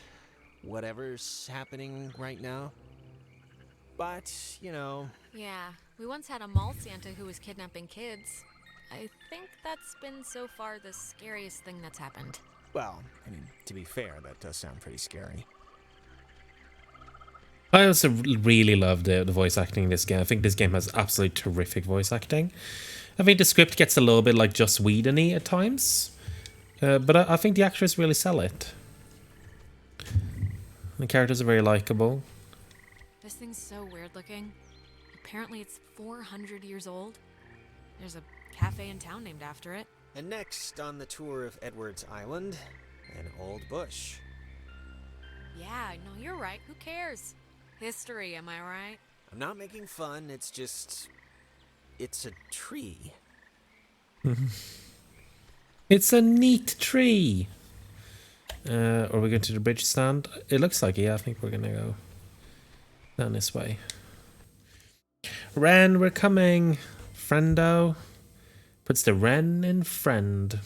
whatever's happening right now. But, you know... Yeah, we once had a mall Santa who was kidnapping kids. I think that's been so far the scariest thing that's happened. Well, I mean, to be fair, that does sound pretty scary. I also really love the voice acting in this game. I think this game has absolutely terrific voice acting. I think the script gets a little bit like Joss Whedon-y at times. But I think the actors really sell it. The characters are very likable. This thing's so weird looking. Apparently it's 400 years old. There's a cafe in town named after it. And next on the tour of Edwards Island, an old bush. Yeah, no, you're right. Who cares? History, am I right? I'm not making fun, it's just... it's a tree. It's a neat tree. Are we going to the bridge stand? It looks like it. Yeah, I think we're gonna go down this way. Ren, we're coming. Friendo. Puts the Ren in friend.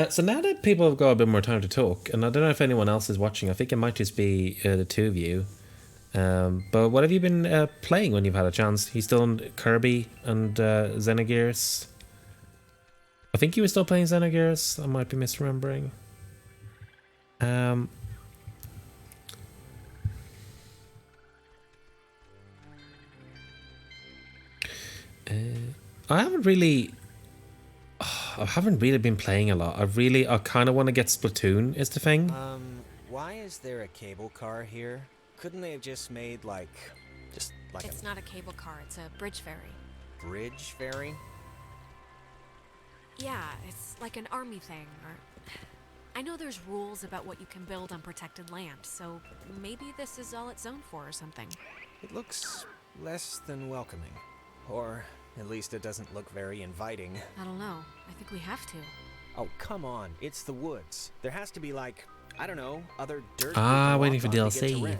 So now that people have got a bit more time to talk, and I don't know if anyone else is watching, I think it might just be the two of you. But what have you been playing when you've had a chance? You still on Kirby and Xenogears? I think you were still playing Xenogears. I might be misremembering. I haven't really been playing a lot. I kind of want to get Splatoon is the thing. Why is there a cable car here? Couldn't they have just made It's not a cable car, it's a bridge ferry. Bridge ferry? Yeah, it's like an army thing, or... I know there's rules about what you can build on protected land, so maybe this is all it's zoned for or something. It looks less than welcoming. Or at least it doesn't look very inviting. I don't know. I think we have to. Oh, come on. It's the woods. There has to be I don't know, other dirt. Waiting for DLC.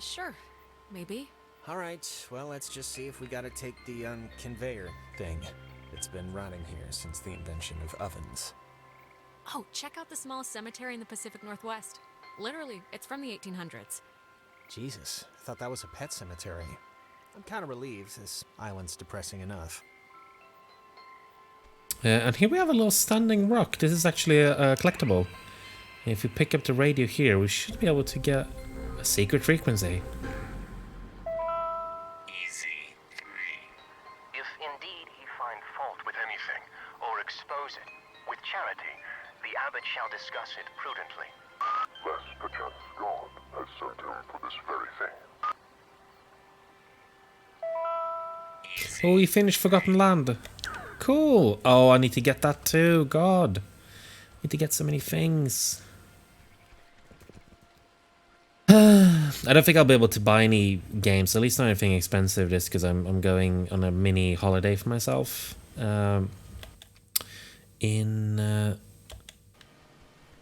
Sure. Maybe. Alright, well, let's just see if we gotta take the, conveyor thing. It's been rotting here since the invention of ovens. Oh, check out the smallest cemetery in the Pacific Northwest. Literally, it's from the 1800s. Jesus, I thought that was a pet cemetery. I'm kind of relieved. This island's depressing enough. And here we have a little standing rock. This is actually a collectible. If we pick up the radio here, we should be able to get a secret frequency. Easy 3. If indeed he find fault with anything, or expose it, with charity, the abbot shall discuss it prudently. Lest perchance God has sent him for this very thing. Oh, we finished Forgotten Land. Cool. Oh, I need to get that too. God. I need to get so many things. I don't think I'll be able to buy any games, at least not anything expensive, just because I'm going on a mini holiday for myself. In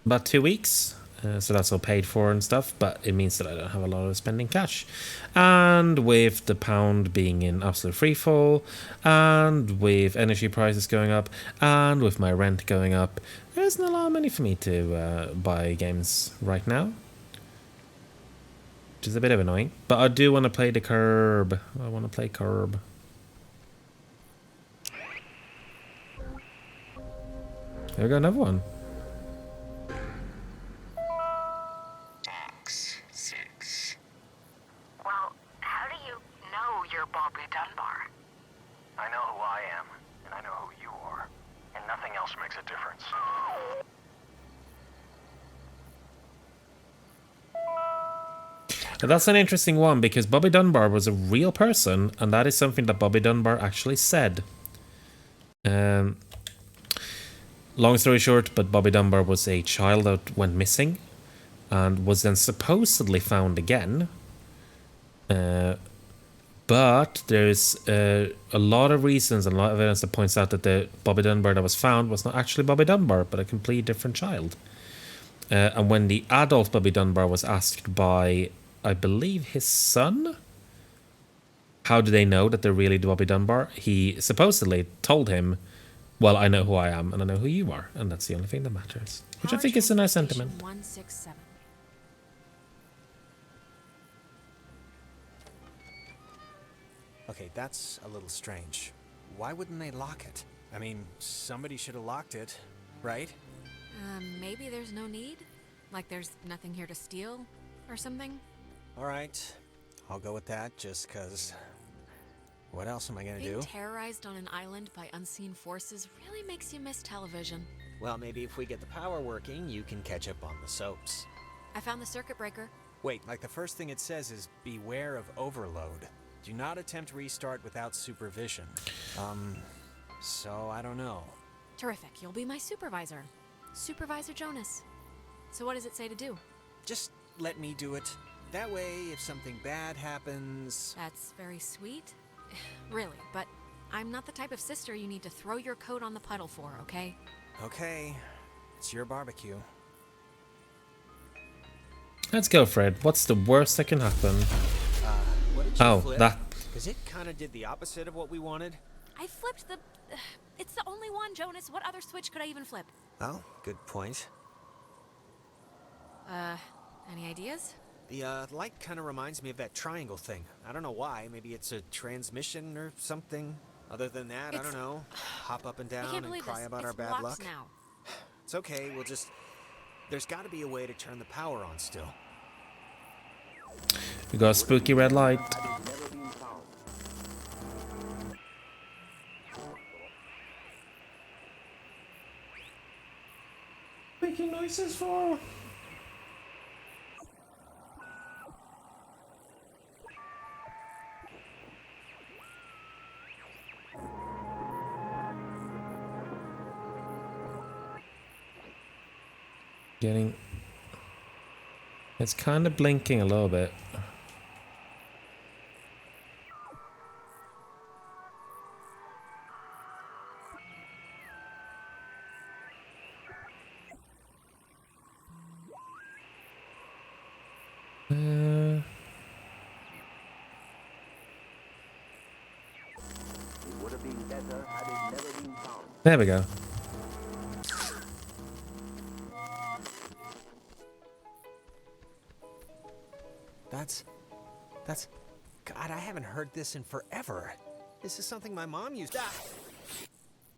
about 2 weeks. So that's all paid for and stuff, but it means that I don't have a lot of spending cash. And with the pound being in absolute freefall, and with energy prices going up, and with my rent going up, there isn't a lot of money for me to buy games right now. Which is a bit of annoying. But I do want to play the Curb. I want to play Curb. There we go, another one. Well, how do you know you're Bobby Dunbar? I know who I am, and I know who you are, and nothing else makes a difference. Now that's an interesting one, because Bobby Dunbar was a real person, and that is something that Bobby Dunbar actually said. Long story short, but Bobby Dunbar was a child that went missing, and was then supposedly found again. But there's a lot of reasons and a lot of evidence that points out that the Bobby Dunbar that was found was not actually Bobby Dunbar, but a completely different child. And when the adult Bobby Dunbar was asked by, I believe, his son, how do they know that they're really Bobby Dunbar, he supposedly told him, well, I know who I am and I know who you are, and that's the only thing that matters. Which I think is a nice sentiment. 167. Okay, that's a little strange. Why wouldn't they lock it? I mean, somebody should have locked it, right? Maybe there's no need? Like there's nothing here to steal or something? Alright, I'll go with that just cause... What else am I gonna do? Being terrorized on an island by unseen forces really makes you miss television. Well, maybe if we get the power working, you can catch up on the soaps. I found the circuit breaker. Wait, like the first thing it says is, beware of overload. Do not attempt restart without supervision. So I don't know. Terrific, you'll be my supervisor. Supervisor Jonas. So what does it say to do? Just let me do it. That way, if something bad happens... That's very sweet. Really, but I'm not the type of sister you need to throw your coat on the puddle for, okay? Okay, it's your barbecue. Let's go, Fred. What's the worst that can happen? What did you flip? That. Because it kind of did the opposite of what we wanted. I flipped the... it's the only one, Jonas. What other switch could I even flip? Oh, good point. Any ideas? The light kind of reminds me of that triangle thing. I don't know why. Maybe it's a transmission or something. Other than that, I don't know. Hop up and I down can't and believe cry this. about our It's bad locked luck. now. It's okay. We'll just... There's got to be a way to turn the power on still. We got a spooky red light. Making noises for. Getting. It's kind of blinking a little bit. There we go. That's... God, I haven't heard this in forever. This is something my mom used to...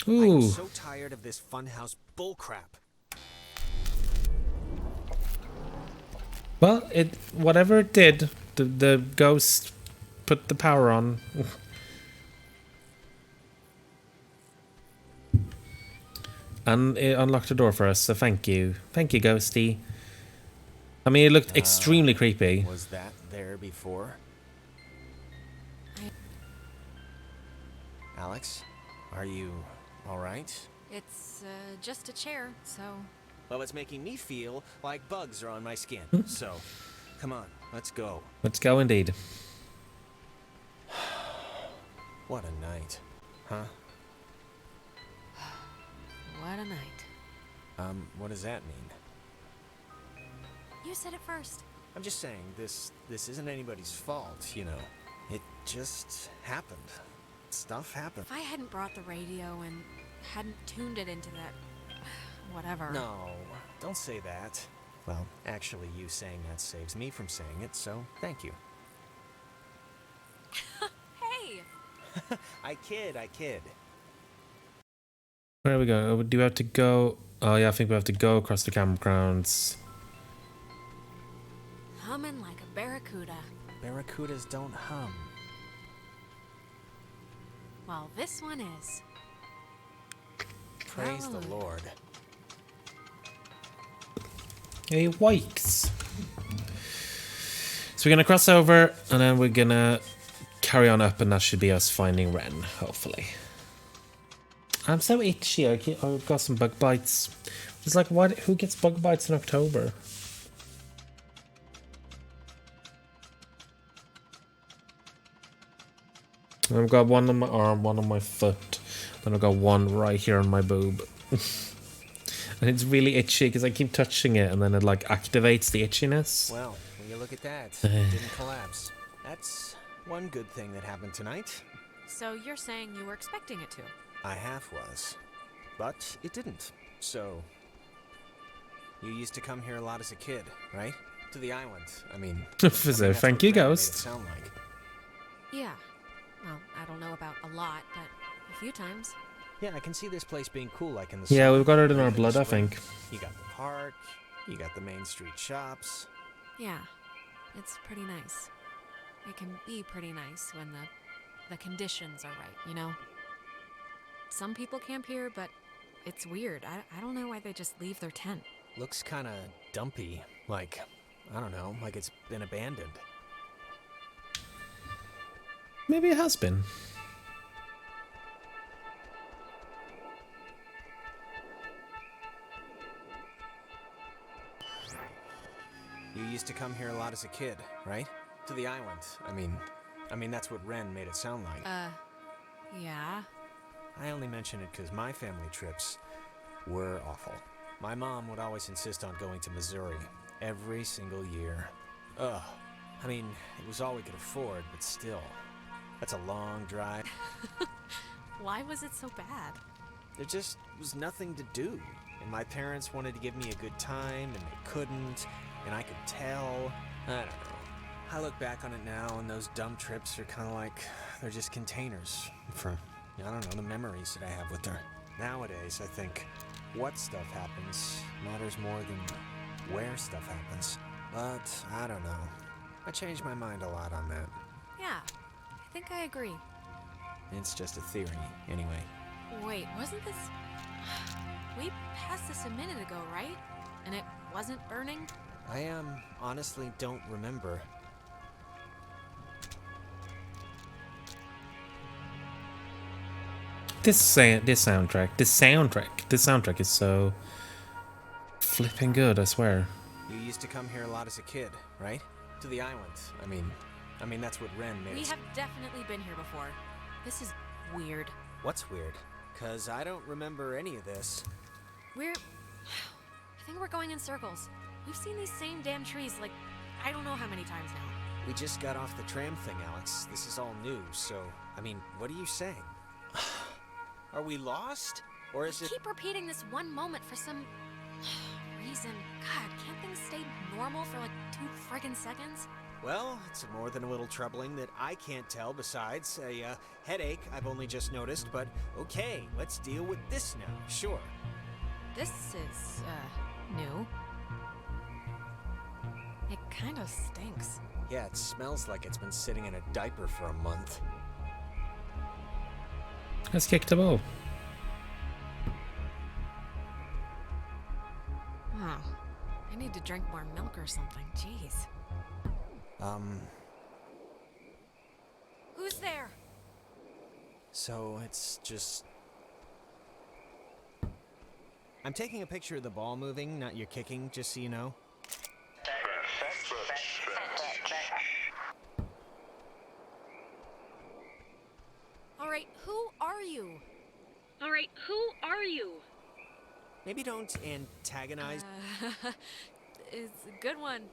Ooh. I'm so tired of this funhouse bullcrap. Well, whatever it did, the ghost put the power on. And it unlocked the door for us, so thank you. Thank you, Ghosty. I mean, it looked extremely creepy. Was that there before? Alex, are you alright? It's just a chair, so... Well, it's making me feel like bugs are on my skin. So, come on, let's go. Let's go indeed. What a night. Huh? What a night. What does that mean? You said it first. I'm just saying, this isn't anybody's fault, you know. It just happened. Stuff happened. If I hadn't brought the radio and hadn't tuned it into that... whatever. No, don't say that. Well, actually, you saying that saves me from saying it, so thank you. Hey! I kid. Where are we going? Oh, do we have to go? Oh yeah, I think we have to go across the campgrounds. Humming like a barracuda. Barracudas don't hum. Well, this one is. Praise the Lord. Hey, Wikes. So we're gonna cross over, and then we're gonna carry on up, and that should be us finding Ren, hopefully. I'm so itchy. I've got some bug bites. It's like, what? Who gets bug bites in October? I've got one on my arm, one on my foot, then I've got one right here on my boob. And it's really itchy because I keep touching it, and then it like activates the itchiness. Well, when you look at that, it didn't collapse. That's one good thing that happened tonight. So you're saying you were expecting it to? I half was. But it didn't. So... You used to come here a lot as a kid, right? To the island. I mean... So thank you, Ghost. Sound like. Yeah. Well, I don't know about a lot, but a few times. Yeah, I can see this place being cool like in the Yeah, summer. we've got it in our Even blood, I spring. think. You got the park, you got the main street shops. Yeah. It's pretty nice. It can be pretty nice when the conditions are right, you know? Some people camp here, but it's weird. I don't know why they just leave their tent. Looks kinda dumpy. Like, I don't know, like it's been abandoned. Maybe it has been. You used to come here a lot as a kid, right? To the island. I mean that's what Ren made it sound like. Yeah. I only mention it because my family trips were awful. My mom would always insist on going to Missouri every single year. Ugh. I mean, it was all we could afford, but still. That's a long drive. Why was it so bad? There just was nothing to do. and my parents wanted to give me a good time, and they couldn't, and I could tell. I don't know. I look back on it now, and those dumb trips are kind of like, they're just containers for, I don't know, the memories that I have with her. Nowadays, I think what stuff happens matters more than where stuff happens. But, I don't know. I changed my mind a lot on that. Yeah, I think I agree. It's just a theory, anyway. Wait, wasn't this... We passed this a minute ago, right? And it wasn't burning? I honestly don't remember. This soundtrack is so flipping good, I swear. You used to come here a lot as a kid, right? To the island. I mean that's what Ren made. We have definitely been here before. This is weird. What's weird? 'Cause I don't remember any of this. I think we're going in circles. We've seen these same damn trees, like, I don't know how many times now. We just got off the tram thing, Alex. This is all new, so, what are you saying? Are we lost? Or is it... Keep repeating this one moment for some reason. God, can't things stay normal for like 2 friggin' seconds? Well, it's more than a little troubling that I can't tell besides a headache I've only just noticed, but okay, let's deal with this now, sure. This is, new. It kinda stinks. Yeah, it smells like it's been sitting in a diaper for a month. Let's kick the ball. Oh, I need to drink more milk or something, jeez. Who's there? So it's just... I'm taking a picture of the ball moving, not your kicking, just so you know. Alright, who are you? Maybe don't antagonize... It's a good one.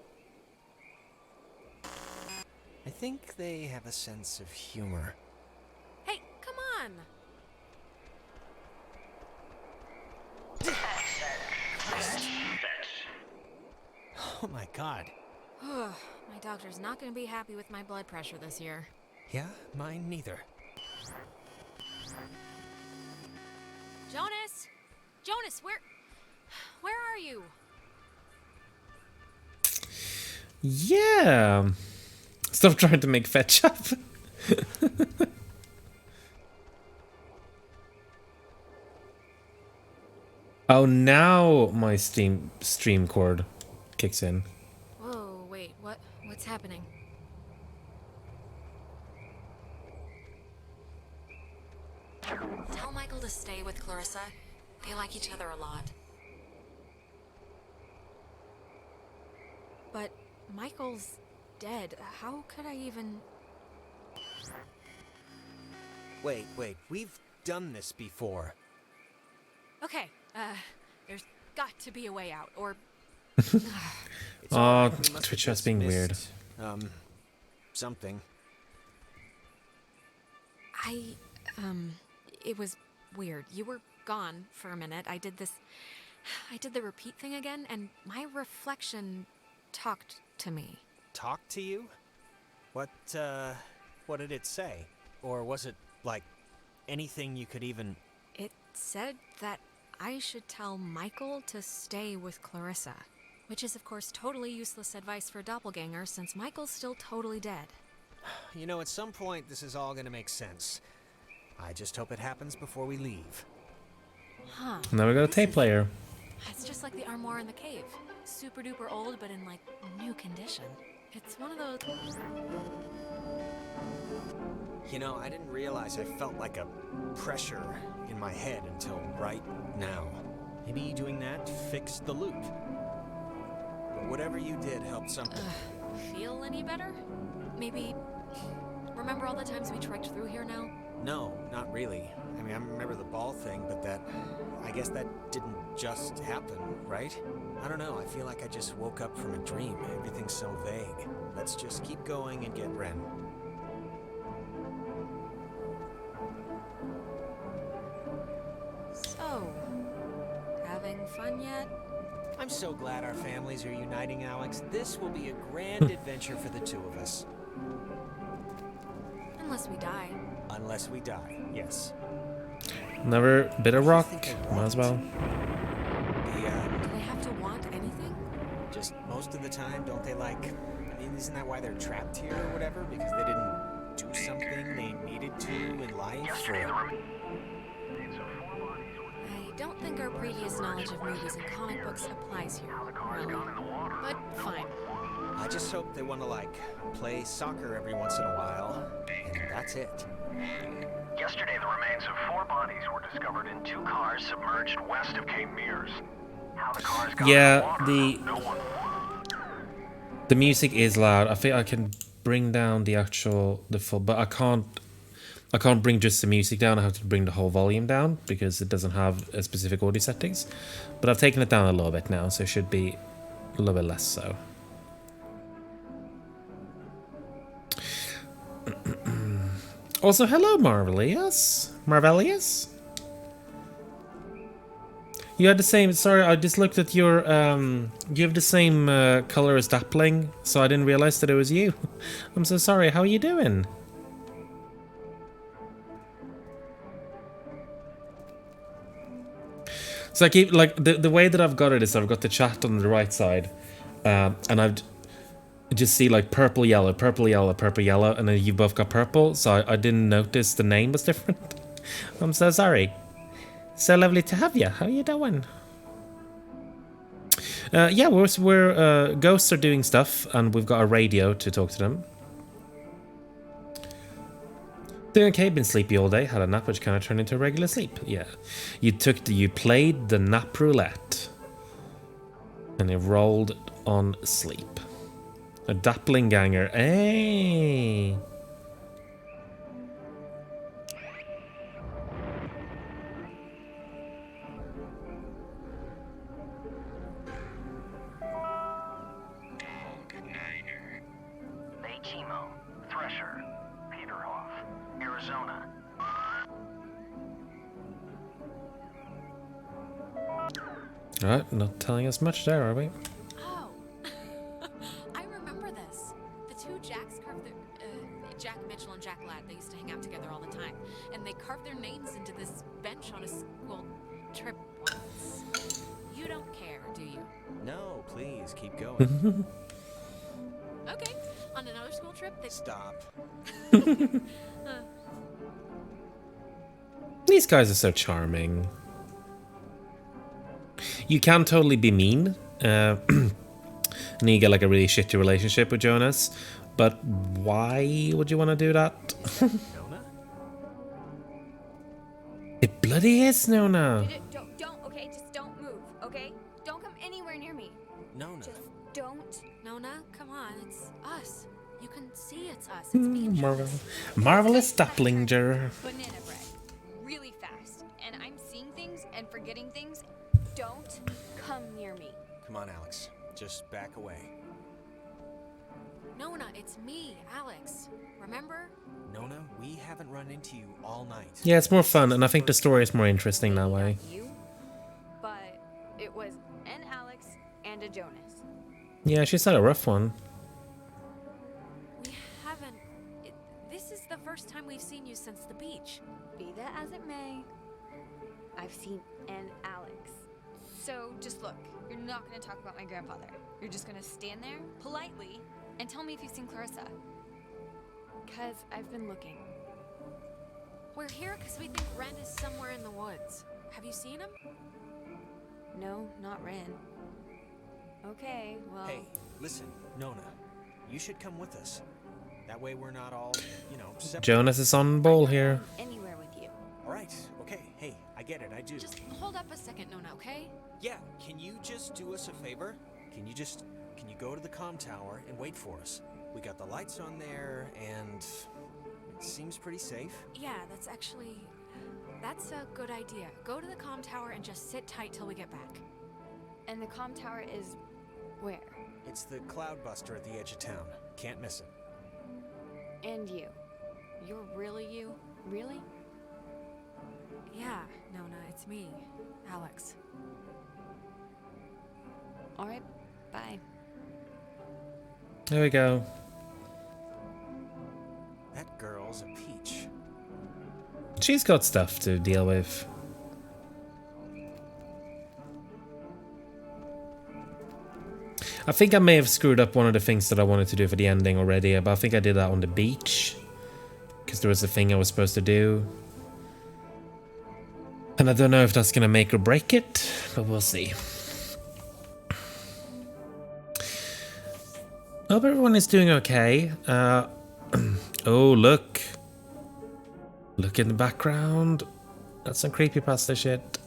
I think they have a sense of humor. Hey, come on! Oh my god. My doctor's not gonna be happy with my blood pressure this year. Yeah, mine neither. Jonas! Jonas, where are you? Yeah. Stop trying to make fetch up. Oh, now my stream cord kicks in. Whoa, wait, what's happening? Tell Michael to stay with Clarissa. They like each other a lot. But Michael's dead. How could I even... Wait, we've done this before. Okay, there's got to be a way out, or... Oh, Twitch chat's being weird. Something. It was weird. You were gone for a minute. I did the repeat thing again, and my reflection talked to me. Talk to you? What did it say? Or was it, like, anything you could even... It said that I should tell Michael to stay with Clarissa, which is, of course, totally useless advice for a doppelganger since Michael's still totally dead. You know, at some point, this is all gonna make sense. I just hope it happens before we leave. Huh. Now we got a tape player. It's just like the armoire in the cave. Super duper old, but in, like, new condition. It's one of those... You know, I didn't realize I felt like a pressure in my head until right now. Maybe doing that fixed the loop. But whatever you did helped something. Feel any better? Maybe... Remember all the times we trekked through here now? No, not really. I mean, I remember the ball thing, but I guess that didn't just happen, right? I don't know, I feel like I just woke up from a dream. Everything's so vague. Let's just keep going and get Ren. So... Having fun I'm so glad our families are uniting, Alex. This will be a grand adventure for the two of us. Unless we die. Unless we die, yes. Never bit of rock. Might as well. The, Do they have to want anything? just most of the time, don't they like... I mean, isn't that why they're trapped here or whatever? Because they didn't do something they needed to in life? Yesterday, the Or... I don't think our previous knowledge of movies and comic books applies here, really. But fine. I just hope they want to, like, play soccer every once in a while, and that's it. Yesterday, the remains of 4 bodies were discovered in 2 cars submerged west of Cape Mears. How the cars got Yeah, in the water, no one. the music is loud. I think I can bring down the full, but I can't bring just the music down. I have to bring the whole volume down because it doesn't have a specific audio settings. But I've taken it down a little bit now, so it should be a little bit less so. Also, hello, Marvelius. Marvelius? You had the same... Sorry, I just looked at your... you have the same color as Dappling, so I didn't realize that it was you. I'm so sorry. How are you doing? So I keep... Like, the way that I've got it is I've got the chat on the right side. And I've... Just see like purple, yellow, purple, yellow, purple, yellow, and then you both got purple, so I didn't notice the name was different. I'm so sorry. So lovely to have you. How are you doing? Yeah, we're ghosts are doing stuff, and we've got a radio to talk to them. Doing okay, been sleepy all day, had a nap which kind of turned into regular sleep. Yeah. You played the nap roulette. And it rolled on sleep. A dappling ganger. Hey! Bay Chemo, Thresher, Peterhoff, Arizona. Alright, not telling us much there, are we? Oh, I remember this. The 2 Jacks carved their... Jack Mitchell and Jack Ladd, they used to hang out together all the time. And they carved their names into this bench on a school trip once. You don't care, do you? No, please, keep going. Okay, on another school trip, they... Stop. These guys are so charming. You can totally be mean. And you get like a really shitty relationship with Jonas. But why would you want to do that? Nona? It bloody is, Nona. Don't, okay? Just don't move, okay? Don't come anywhere near me. Nona. Just don't. Nona, come on, it's us. You can see it's us. It's me and Jonas. Marvelous Dapplinger. Banana bread. Really fast. And I'm seeing things and forgetting things. Don't come near me. Come on, Alex. Just back away. Nona, it's me, Alex. Remember? Nona, we haven't run into you all night. Yeah, it's more fun, and I think the story is more interesting that way. You, but it was an Alex and a Jonas. Yeah, she's had a rough one. We haven't... This is the first time we've seen you since the beach. Be that as it may, I've seen an Alex. So just look, you're not going to talk about my grandfather. You're just going to stand there politely and tell me if you've seen Clarissa. Because I've been looking. We're here because we think Ren is somewhere in the woods. Have you seen him? No, not Ren. Okay, well... Hey, listen, Nona. You should come with us. That way we're not all, separate. Jonas is on ball here. Anywhere with you. All right, okay. Hey, I get it, I do. Just hold up a second, Nona, okay? Yeah, can you just do us a favor? Can you go to the comm tower and wait for us? We got the lights on there, and it seems pretty safe. Yeah, that's a good idea. Go to the comm tower and just sit tight till we get back. And the comm tower is where? It's the Cloudbuster at the edge of town. Can't miss it. And you. You're really you? Really? Yeah, Nona, it's me, Alex. Alright, bye. There we go. That girl's a peach. She's got stuff to deal with. I think I may have screwed up one of the things that I wanted to do for the ending already, but I think I did that on the beach. Because there was a thing I was supposed to do. And I don't know if that's going to make or break it, but we'll see. Hope everyone is doing okay. Oh, look. Look in the background. That's some creepypasta shit.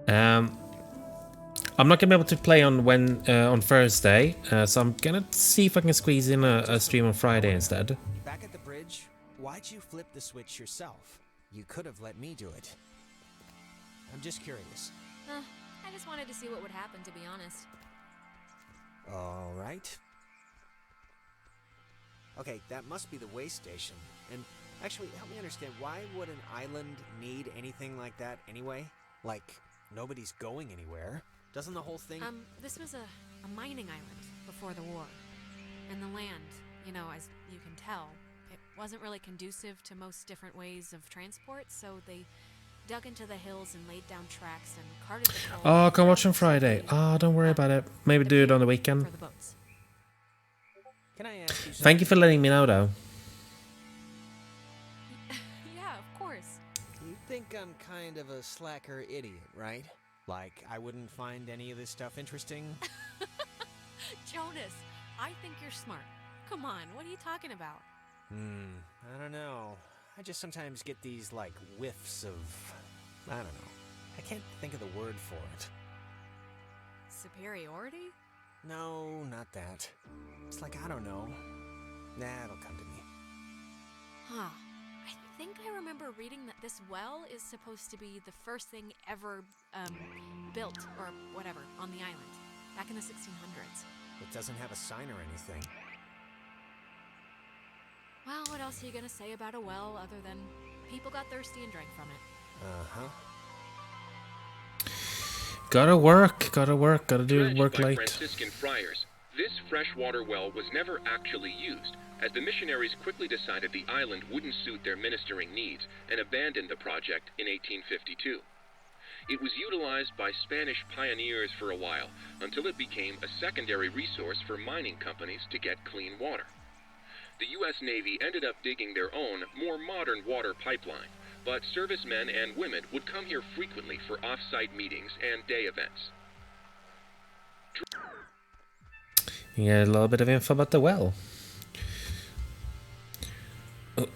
I'm not gonna be able to play on Thursday, so I'm gonna see if I can squeeze in a stream on Friday instead. Back at the bridge, why'd you flip the switch yourself? You could have let me do it. I'm just curious. I just wanted to see what would happen, to be honest. All right. Okay, that must be the way station. And actually, help me understand, why would an island need anything like that anyway? Like, nobody's going anywhere. Doesn't the whole thing... This was a mining island before the war. And the land, you know, as you can tell, it wasn't really conducive to most different ways of transport, so they dug into the hills and laid down tracks and carted the coal. Oh, can watch on Friday. Oh, don't worry about it. Maybe do it on the weekend. For the boats. Can I ask you something? Thank you for letting me know, though. Yeah, of course. You think I'm kind of a slacker idiot, right? Like, I wouldn't find any of this stuff interesting? Jonas, I think you're smart. Come on, what are you talking about? I don't know. I just sometimes get these, like, whiffs of... I don't know. I can't think of the word for it. Superiority? No, not that. It's like, I don't know. Nah, it'll come to me. Huh. I think I remember reading that this well is supposed to be the first thing ever, built, or whatever, on the island, back in the 1600s. It doesn't have a sign or anything. Well, what else are you gonna say about a well other than people got thirsty and drank from it? Uh-huh. Gotta work, gotta do Dredged work by late. Franciscan friars, this freshwater well was never actually used, as the missionaries quickly decided the island wouldn't suit their ministering needs and abandoned the project in 1852. It was utilized by Spanish pioneers for a while, until it became a secondary resource for mining companies to get clean water. The U.S. Navy ended up digging their own, more modern water pipeline, but servicemen and women would come here frequently for off-site meetings and day events. You get a little bit of info about the well.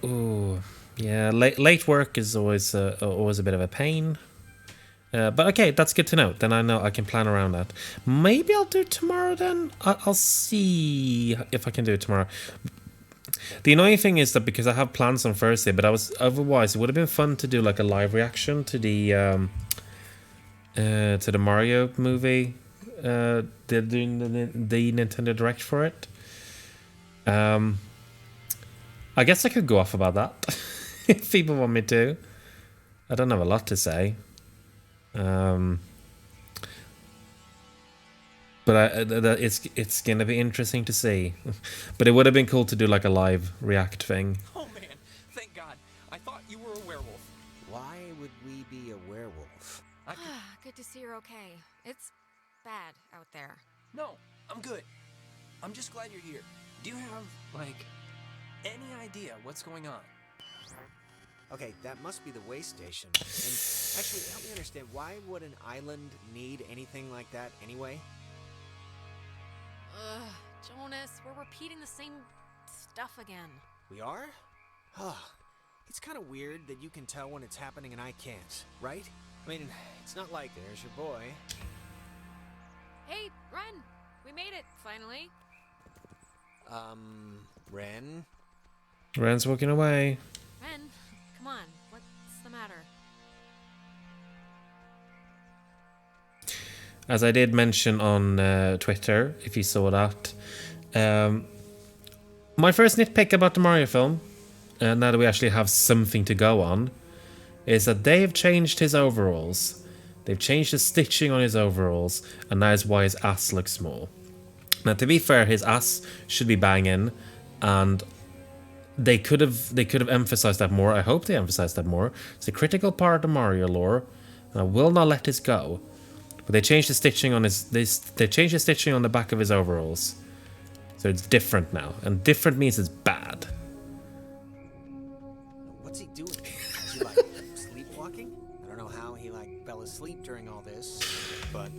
Ooh, yeah, late work is always a bit of a pain. But okay, that's good to know. Then I know I can plan around that. Maybe I'll do it tomorrow then. I'll see if I can do it tomorrow. The annoying thing is that because I have plans on Thursday, but otherwise it would have been fun to do like a live reaction to the Mario movie. They're doing the Nintendo Direct for it. I guess I could go off about that if people want me to. I don't have a lot to say. But it's gonna be interesting to see. But it would have been cool to do like a live react thing. Oh man, thank God. I thought you were a werewolf. Why would we be a werewolf? Good to see you're okay. It's bad out there. No, I'm good. I'm just glad you're here. Do you have, like, any idea what's going on? Okay, that must be the way station. And actually, help me understand, why would an island need anything like that anyway? Jonas, we're repeating the same stuff again. We are? It's kind of weird that you can tell when it's happening and I can't, right? I mean, it's not like there's your boy. Hey, Ren! We made it, finally. Ren? Ren's walking away. Ren, come on. What's the matter? As I did mention on Twitter, if you saw that, my first nitpick about the Mario film, now that we actually have something to go on, is that they have changed his overalls They've changed the stitching on his overalls, and that is why his ass looks small. Now, to be fair, his ass should be banging, and they could have emphasized that more. I hope they emphasized that more. It's a critical part of the Mario lore, and I will not let this go. But they changed the stitching on they changed the stitching on the back of his overalls, so it's different now, and different means it's bad. What's he doing? Is he like sleepwalking? I don't know how he like fell asleep during all this, but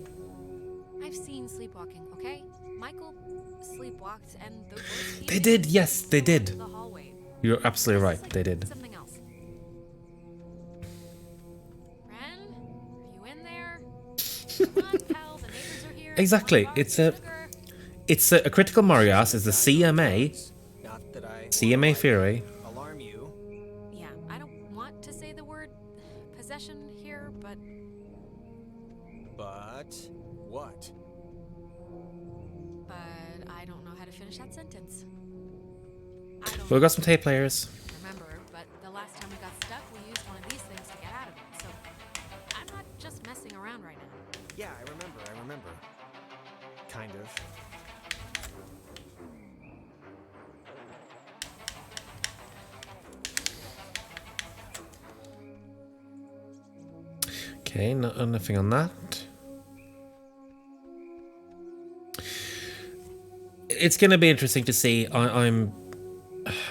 I've seen sleepwalking, okay? Michael sleepwalked, and the worst he They did, yes, they did. the hallway. You're absolutely This right. is like They did. Something else. Ren, are you in there? Come on, pal, the neighbors are here. Exactly. Want It's a critical Mario ass. It's the CMA. not that I CMA Fury. alarm you. Yeah, I don't want to say the word possession here, but But what? I don't know how to finish that sentence. I don't We got some tape players. remember, but the last time we got stuck, we used one of these things to get out of it. So I'm not just messing around right now. Yeah, I remember. Kind of. Okay, nothing on that. It's gonna be interesting to see. I'm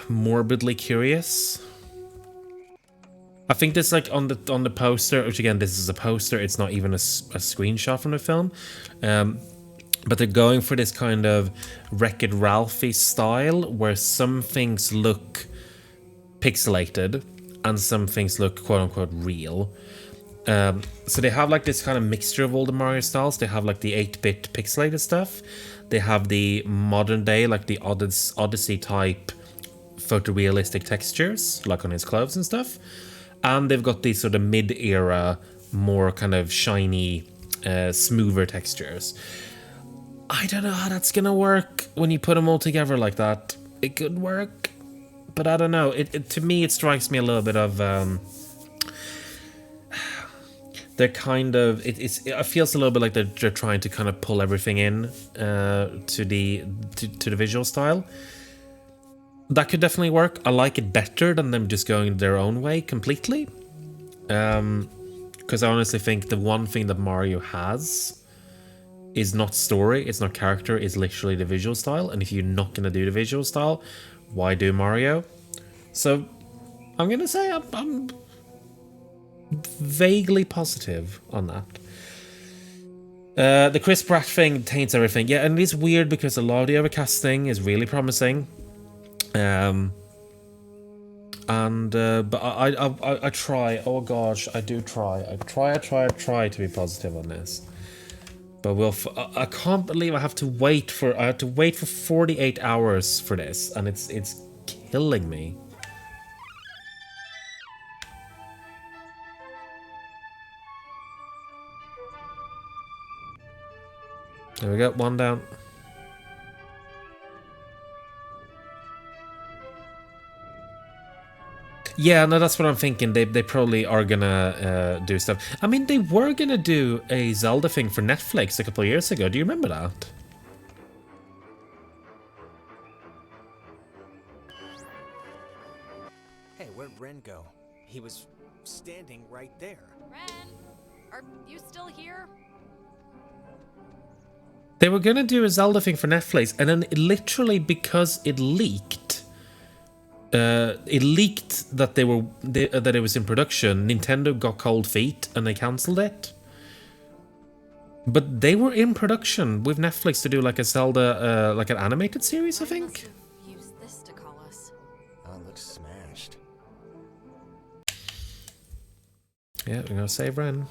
morbidly curious. I think this, like, on the poster, which again, this is a poster. It's not even a screenshot from the film. But they're going for this kind of Wreck-It Ralphie style, where some things look pixelated and some things look quote-unquote real. So they have like this kind of mixture of all the Mario styles. They have like the 8-bit pixelated stuff. They have the modern day, like the Odyssey type photorealistic textures, like on his clothes and stuff. And they've got these sort of mid-era, more kind of shiny, smoother textures. I don't know how that's gonna work when you put them all together like that. It could work, but I don't know. To me, it strikes me a little bit of they're kind of it feels a little bit like they're trying to kind of pull everything in to the visual style. That could definitely work. I like it better than them just going their own way completely. Because I honestly think the one thing that Mario has is not story, it's not character, it's literally the visual style. And if you're not going to do the visual style, why do Mario? So I'm going to say I'm vaguely positive on that. The Chris Pratt thing taints everything. Yeah, and it's weird because a lot of the other casting is really promising. But I try. Oh gosh, I do try. I try to be positive on this. But I can't believe I have to wait for 48 hours for this, and it's killing me. There we go, one down. Yeah, no, that's what I'm thinking. They probably are gonna do stuff. I mean, they were gonna do a Zelda thing for Netflix a couple of years ago. Do you remember that? Hey, where'd Ren go? He was standing right there. Ren, are you still here? They were gonna do a Zelda thing for Netflix, and then literally because it leaked that that it was in production, Nintendo got cold feet and they cancelled it. But they were in production with Netflix to do like a Zelda, like an animated series, I think. Use this to call us. Oh, it looks smashed. Yeah, we're gonna save Ren.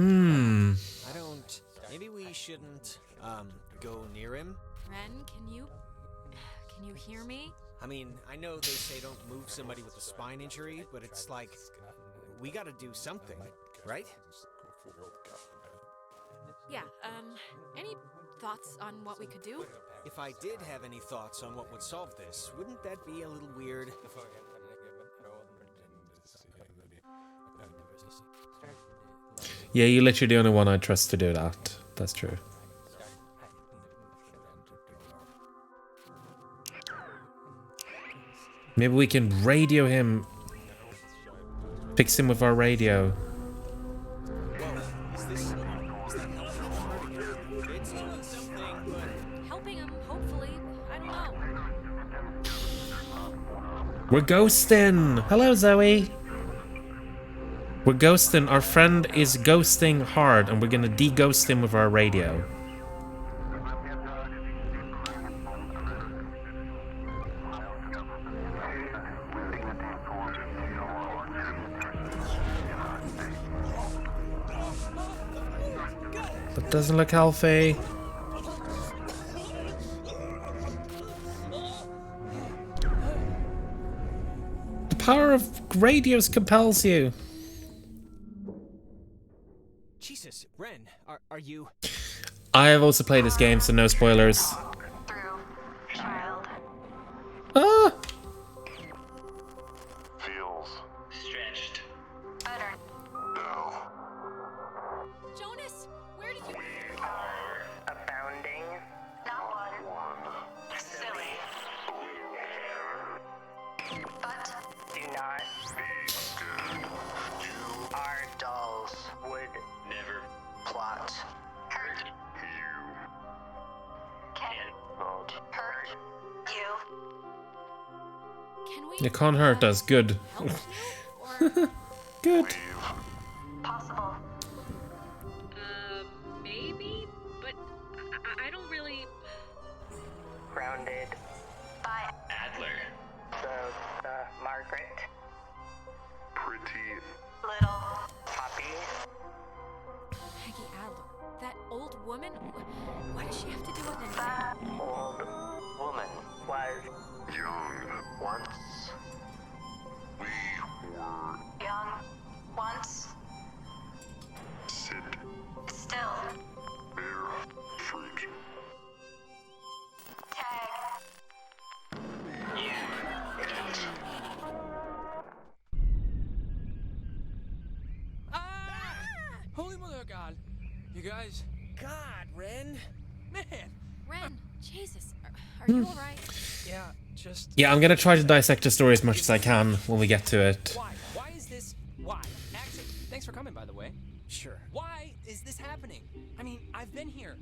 I don't. Maybe we shouldn't go near him. Ren, can you hear me? I mean, I know they say don't move somebody with a spine injury, but it's like we gotta do something, right? Yeah, any thoughts on what we could do? If I did have any thoughts on what would solve this, wouldn't that be a little weird? Yeah, you're literally the only one I trust to do that. That's true. Maybe we can radio him. Fix him with our radio. Helping him, hopefully. I don't know. We're ghosting! Hello, Zoe! We're ghosting. Our friend is ghosting hard, and we're gonna de-ghost him with our radio. That doesn't look healthy. The power of radios compels you. Jesus, Ren, are you... I have also played this game, so no spoilers. Ah! Feels Stretched. no. Jonas, where did you... Abounding. Not one. One. Silly. But do not be good. You are dolls. Would Never. plot. Hurt. You Can not. hurt you. Can we... You can't hurt us. Good. help you? Or... Good. Possible. Maybe, but I don't really. Grounded. By Adler. The Margaret. Pretty. Little. Poppy. Peggy Adler. That old woman? What does she have to do with anything? Old woman was young once. We were Young. Once. sit Still. bare fruit. Tag. Holy mother of God. You guys, God, Ren! man. Ren, Jesus, are you alright? Yeah, just Yeah, I'm gonna try to dissect the story as much as I can when we get to it. why? Why is this? Why? Actually, thanks for coming, by the way. Sure. Why is this happening? I mean, I've been here.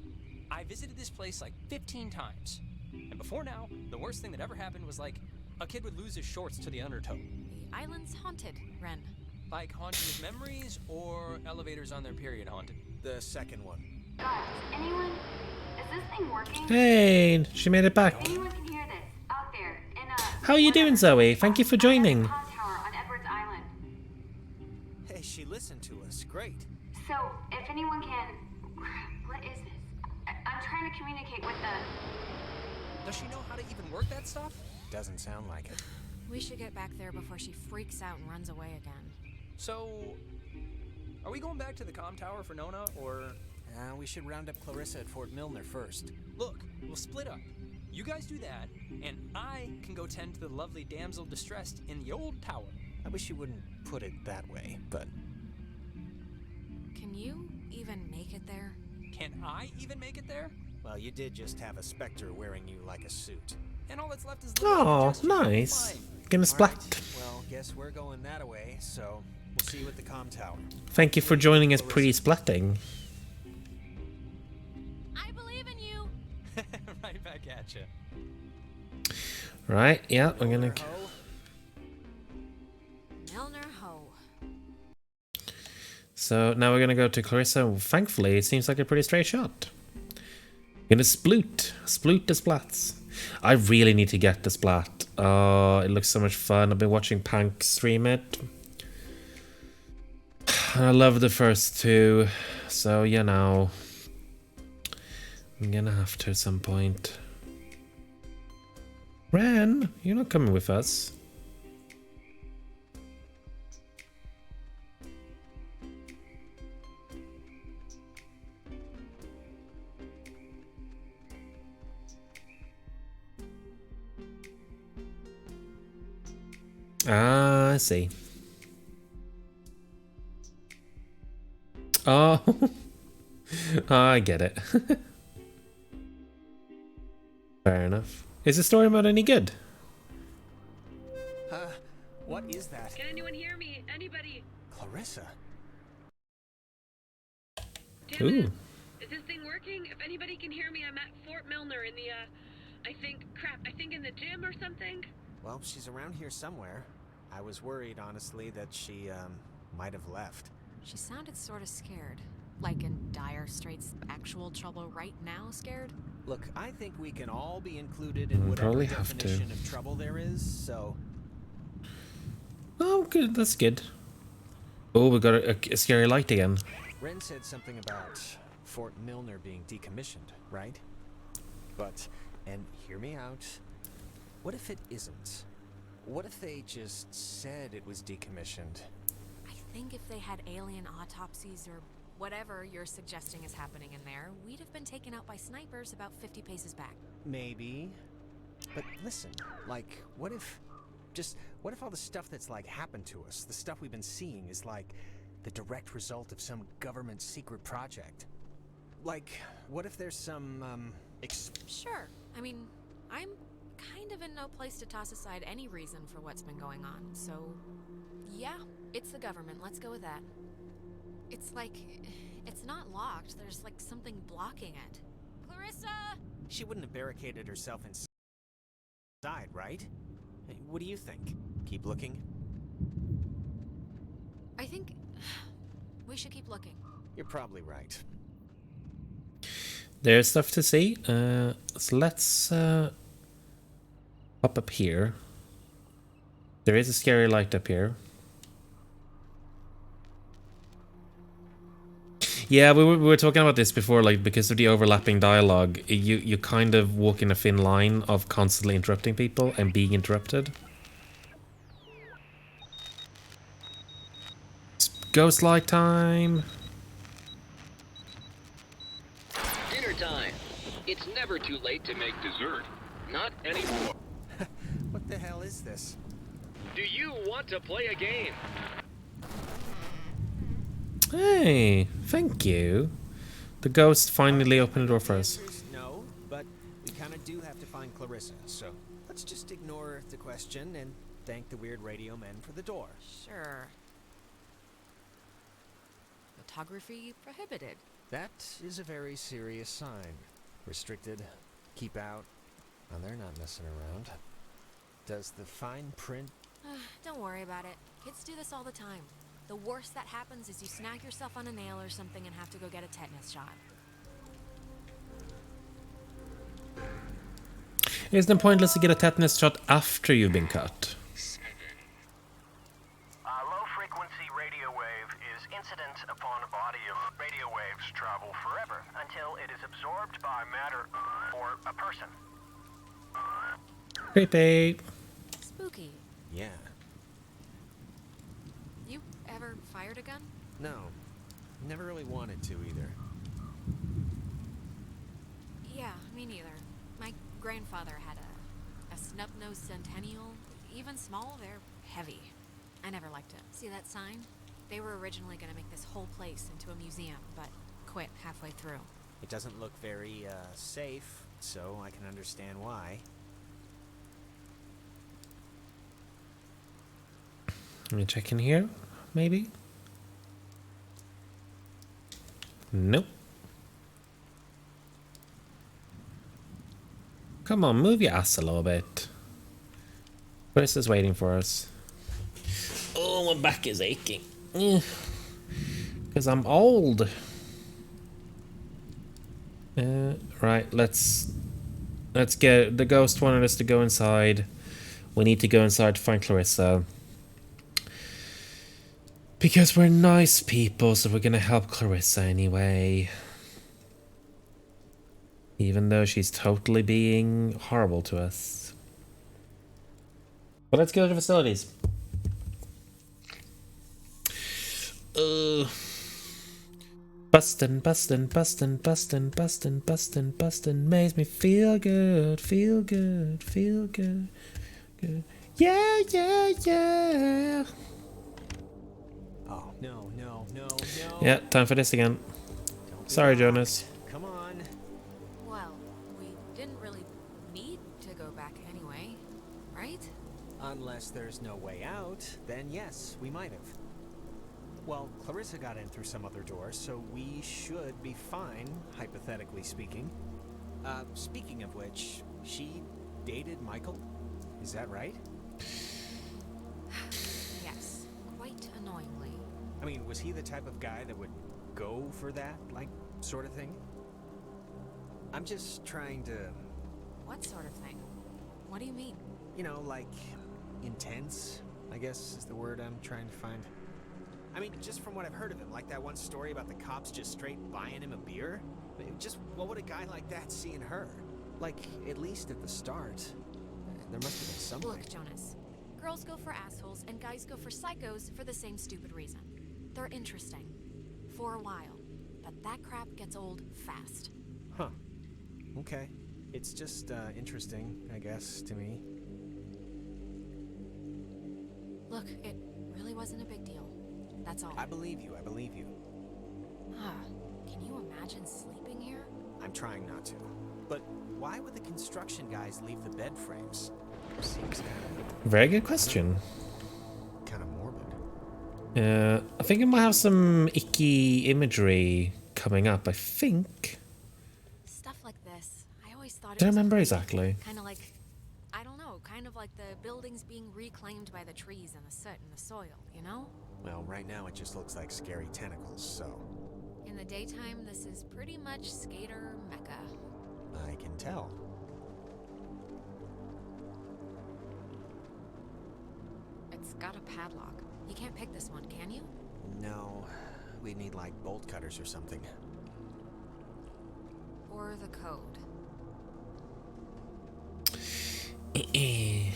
I visited this place like 15 times. And before now, the worst thing that ever happened was like a kid would lose his shorts to the undertow. The island's haunted, Ren. Like haunted with memories or elevators on their period haunted. The second one. Guys, anyone? Is this thing working? Hey, she made it back. Anyone can hear this out there in How are you doing, Zoe? Thank you for joining. tower on Edwards Island. Hey, she listened to us. Great. So, if anyone can, what is this? I'm trying to communicate with the. Does she know how to even work that stuff? Doesn't sound like it. We should get back there before she freaks out and runs away again. So, are we going back to the comm tower for Nona, or... We should round up Clarissa at Fort Milner first. Look, we'll split up. You guys do that, and I can go tend to the lovely damsel distressed in the old tower. I wish you wouldn't put it that way, but... Can you even make it there? Can I even make it there? Well, you did just have a specter wearing you like a suit. And all that's left is... Oh, just nice. fine. Gonna splat. Alright, well, guess we're going that away, so we'll see you at the comm tower. Thank you for joining us pre-splatting. I believe in you! Right back at you. Right, yeah, we're gonna... Milner Ho. So now we're gonna go to Clarissa. Thankfully, it seems like a pretty straight shot. Gonna sploot the splats. I really need to get the splat. Oh, it looks so much fun. I've been watching Pank stream it. I love the first two, so you know, I'm gonna have to at some point. Ren, you're not coming with us. Ah, I see. Oh, I get it. Fair enough. Is the story mode any good? What is that? Can anyone hear me? Anybody? Clarissa? Damn Ooh. it. Is this thing working? If anybody can hear me, I'm at Fort Milner in the, I think in the gym or something. Well, she's around here somewhere. I was worried, honestly, that she, might have left. She sounded sort of scared. Like in dire straits, actual trouble right now scared? Look, I think we can all be included in whatever probably have to. definition of trouble there is, so... Oh, good. That's good. Oh, we got a scary light again. Ren said something about Fort Milner being decommissioned, right? But, and hear me out, what if it isn't? What if they just said it was decommissioned? I think if they had alien autopsies or whatever you're suggesting is happening in there, we'd have been taken out by snipers about 50 paces back. Maybe. But listen, like, what if all the stuff that's, like, happened to us, the stuff we've been seeing, is, like, the direct result of some government secret project? Like, what if there's some, Sure. I mean, I'm kind of in no place to toss aside any reason for what's been going on, so yeah, it's the government. Let's go with that. It's like, it's not locked. There's like something blocking it. Clarissa! She wouldn't have barricaded herself inside, right? Hey, what do you think? Keep looking? I think we should keep looking. You're probably right. There's stuff to see. So let's up here. There is a scary light up here. Yeah, we were talking about this before, like, because of the overlapping dialogue, you kind of walk in a thin line of constantly interrupting people and being interrupted. It's ghost light time. Dinner time. It's never too late to make dessert. Not anymore. What the hell is this? Do you want to play a game? Hey, thank you. The ghost finally opened the door for us. No, but we kind of do have to find Clarissa, so let's just ignore the question and thank the weird radio men for the door. Sure. Photography prohibited. That is a very serious sign. Restricted, keep out, and they're not messing around. Does the fine print... Don't worry about it. Kids do this all the time. The worst that happens is you snag yourself on a nail or something and have to go get a tetanus shot. Isn't it pointless to get a tetanus shot after you've been cut? Low-frequency radio wave is incident upon a body of radio waves travel forever until it is absorbed by matter or a person. Creepy. Spooky. Yeah. You ever fired a gun? No. Never really wanted to either. Yeah, me neither. My grandfather had a snub-nosed centennial. Even small, they're heavy. I never liked it. See that sign? They were originally going to make this whole place into a museum, but quit halfway through. It doesn't look very, safe, so I can understand why. Let me check in here, maybe? Nope. Come on, move your ass a little bit. Chris is waiting for us. Oh, my back is aching. Because I'm old. Right, let's get... The ghost wanted us to go inside. We need to go inside to find Clarissa. Because we're nice people, so we're gonna help Clarissa anyway. Even though she's totally being horrible to us. But let's go to the facilities. Bustin', bustin', bustin', bustin', bustin', bustin', bustin', makes me feel good, feel good, feel good, good. Yeah, yeah, yeah. Oh, no. Yeah, time for this again. Don't be Sorry, locked. Jonas. Come on. Well, we didn't really need to go back anyway, right? Unless there's no way out, then yes, we might have. Well, Clarissa got in through some other door, so we should be fine, hypothetically speaking. Speaking of which, she dated Michael? Is that right? Yes, quite annoyingly. I mean, was he the type of guy that would go for that, like, sort of thing? I'm just trying to... What sort of thing? What do you mean? You know, like, intense, I guess is the word I'm trying to find. I mean, just from what I've heard of him, like that one story about the cops just straight buying him a beer. Just what would a guy like that see in her? Like, at least at the start, there must have been something. Look, Jonas. Girls go for assholes and guys go for psychos for the same stupid reason. They're interesting. For a while. But that crap gets old fast. Huh. Okay. It's just, interesting, I guess, to me. Look, it really wasn't a big deal. That's all. I believe you. Can you imagine sleeping here? I'm trying not to. But why would the construction guys leave the bed frames? Seems Very good question. kind of morbid. I think it might have some icky imagery coming up, I think. Stuff like this. I always thought it Don't was remember exactly. kind of like, I don't know, kind of like the buildings being reclaimed by the trees and the soot and the soil, you know? Well, right now it just looks like scary tentacles, so... In the daytime, this is pretty much skater mecca. I can tell. It's got a padlock. You can't pick this one, can you? No, we need like bolt cutters or something. Or the code. Hey,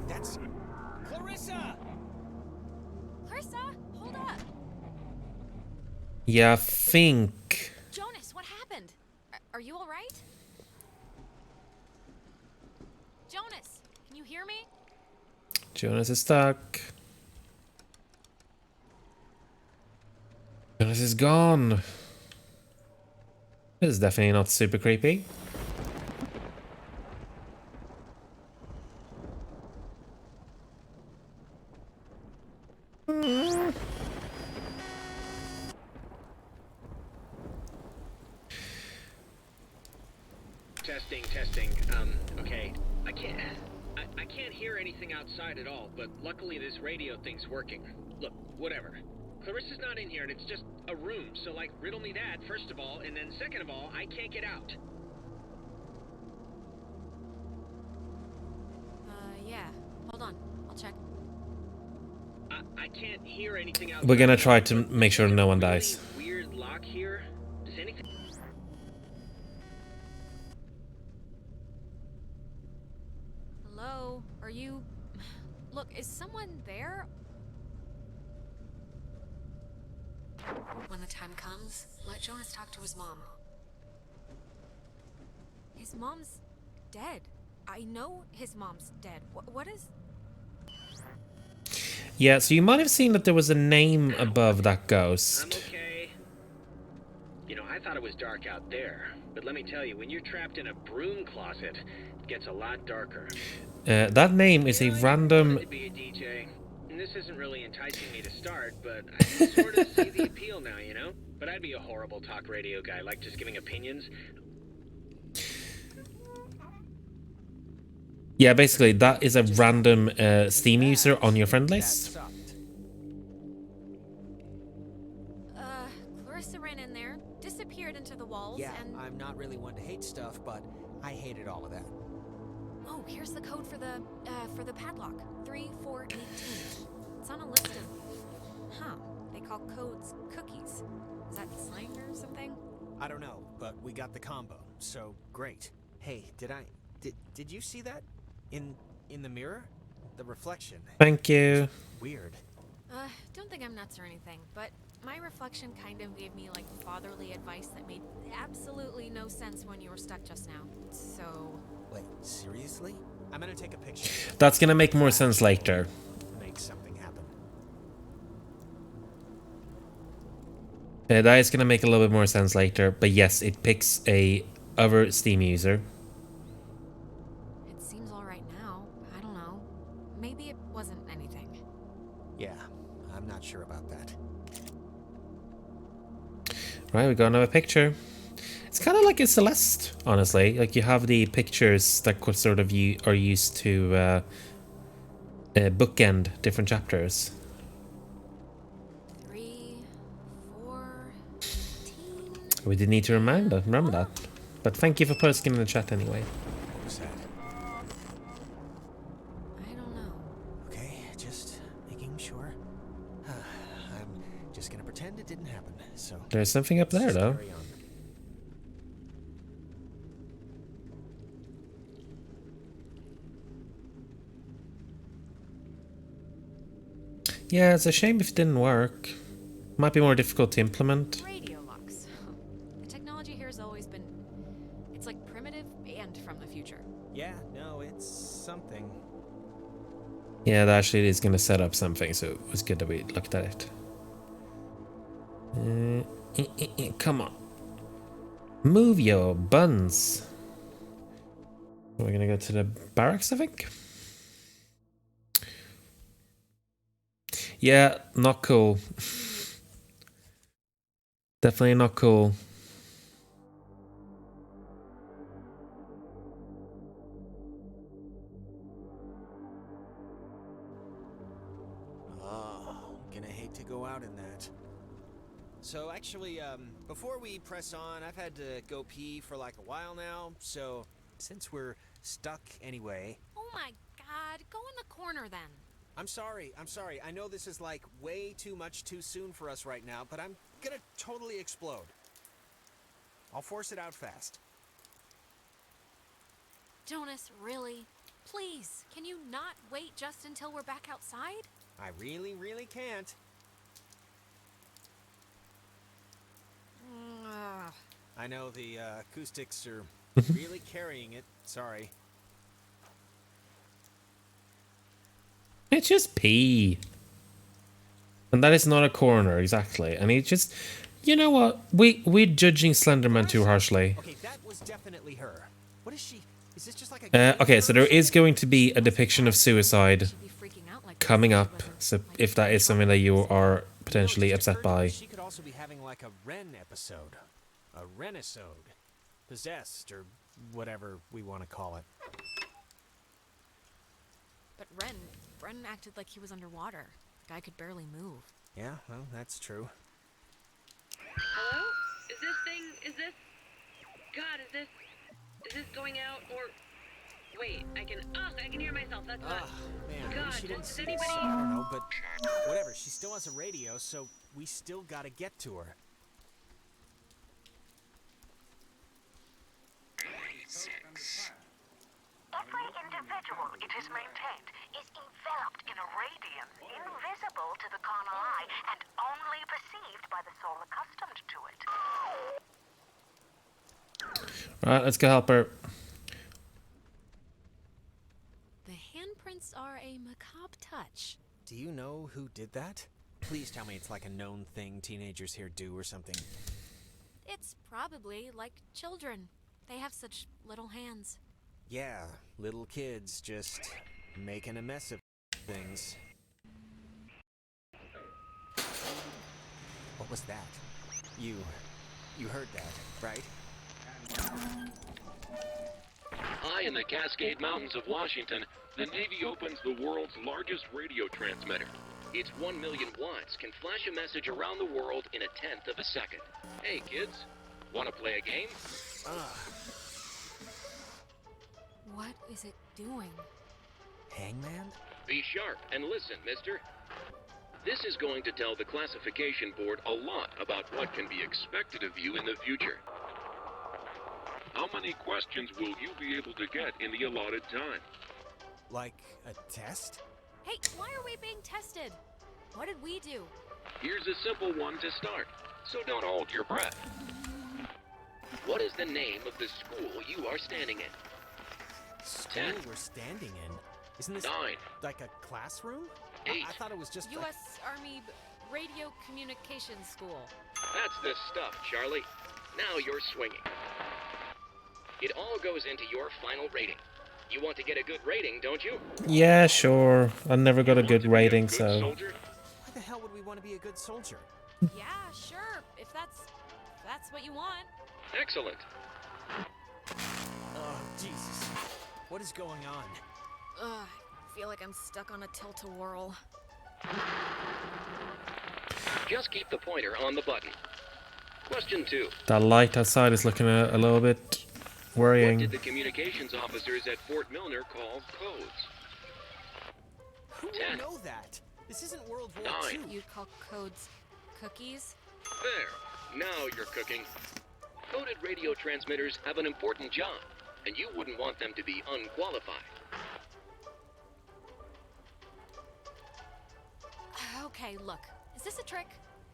that's... Clarissa! Clarissa, hold up! Yeah, I think. Jonas, what happened? Are you all right? Jonas, can you hear me? Jonas is stuck. Jonas is gone. This is definitely not super creepy. Testing. Okay. I can't hear anything outside at all, but luckily this radio thing's working. Look, whatever. Clarissa's not in here, and it's just a room, so, like, riddle me that, first of all, and then second of all, I can't get out. Yeah. Hold on. I'll check. I can't hear anything outside. We're gonna try to make sure no one dies. Weird lock here. Does anything... Hello? Are you... Look, is someone there? When the time comes, let Jonas talk to his mom. His mom's dead. I know his mom's dead. What is... Yeah, so you might have seen that there was a name above that ghost. I'm okay. You know, I thought it was dark out there, but let me tell you, when you're trapped in a broom closet, it gets a lot darker. That name is a random... To be a DJ. And this isn't really enticing me to start, but I can sort of see the appeal now, you know? But I'd be a horrible talk radio guy, like just giving opinions. Yeah, basically, that is a random Steam user on your friend list. Clarissa ran in there, disappeared into the walls, Yeah, and... I'm not really one to hate stuff, but I hated all of that. Oh, here's the code for the padlock. 3418. It's on a list of... Huh. They call codes cookies. Is that slang or something? I don't know, but we got the combo, so great. Hey, did you see that? In the mirror? The reflection. Thank you. Weird. Don't think I'm nuts or anything, but my reflection kind of gave me, like, fatherly advice that made absolutely no sense when you were stuck just now. So... Wait, seriously? I'm gonna take a picture. That's gonna make more sense later. Make something happen. That is gonna make a little bit more sense later, but yes, it picks a other Steam user. It seems alright now. I don't know. Maybe it wasn't anything. Yeah, I'm not sure about that. Right, we got another picture. It's kind of like a Celeste, honestly. Like you have the pictures that could sort of are used to bookend different chapters. 3, 4, 15. We did need to remember that. But thank you for posting in the chat anyway. What was that? I don't know. Okay, just making sure. I'm just gonna pretend it didn't happen. So There's something up there, just though. carry on. Yeah, it's a shame if it didn't work. Might be more difficult to implement. Radio locks. The technology here has always been... It's like primitive and from the future. Yeah, no, it's something. Yeah, that actually is going to set up something, so it was good that we looked at it. Come on. Move your buns. We're going to go to the barracks, I think. Yeah, not cool. Definitely not cool. Oh, gonna hate to go out in that. So actually, before we press on, I've had to go pee for like a while now, so since we're stuck anyway... Oh my god, go in the corner then. I'm sorry. I know this is like way too much too soon for us right now, but I'm gonna totally explode. I'll force it out fast. Jonas, really? Please, can you not wait just until we're back outside? I really, really can't. Ugh. I know the acoustics are really carrying it. Sorry. It's just pee. And that is not a corner, exactly. And it just... You know what? We're judging Slenderman too harshly. Okay, that was definitely her. What is she? Is this just like a... Okay, so there is going to be a depiction of suicide She'd be freaking out like coming this up. with her, So like, if that is something that you are potentially No, it just upset occurred to me by... She could also be having like a Ren episode. A Renisode. Possessed, or whatever we want to call it. But Ren acted like he was underwater. The guy could barely move. Yeah, well, that's true. Hello? Is this... God, is this going out, or... Wait, I can hear myself, that's not... Man, God, she didn't does see anybody... this. I don't know, but whatever. She still has a radio, so we still gotta get to her. Every individual, it is maintained, is enveloped in a radiance invisible to the carnal eye and only perceived by the soul accustomed to it. Alright, let's go help her. The handprints are a macabre touch. Do you know who did that? Please tell me it's like a known thing teenagers here do or something. It's probably like children. They have such little hands. Yeah, little kids just making a mess of things. What was that? You heard that, right? High in the Cascade Mountains of Washington, the Navy opens the world's largest radio transmitter. Its 1 million watts can flash a message around the world in 1/10 of a second. Hey kids, wanna play a game? What is it doing? Hangman? Be sharp and listen, mister. This is going to tell the classification board a lot about what can be expected of you in the future. How many questions will you be able to get in the allotted time? Like a test? Hey, why are we being tested? What did we do? Here's a simple one to start, so don't hold your breath. What is the name of the school you are standing in? hole we're standing in? Isn't this 9. like a classroom? 8. I thought it was just U.S. Army Radio Communications School. That's the stuff, Charlie. Now you're swinging. It all goes into your final rating. You want to get a good rating, don't you? Yeah, sure. I never got a Want good to be rating, good so... soldier? Why the hell would we want to be a good soldier? Yeah, sure. If that's what you want. Excellent. Oh, Jesus. What is going on? Ugh, I feel like I'm stuck on a tilt-a-whirl. Just keep the pointer on the button. Question 2. That light outside is looking a little bit What worrying. did the communications officers at Fort Milner call codes? Who 10. would know that? This isn't World War 9. II. You'd call codes cookies? There. Now you're cooking. Coded radio transmitters have an important job, and you wouldn't want them to be unqualified. Okay, look. Is this a trick?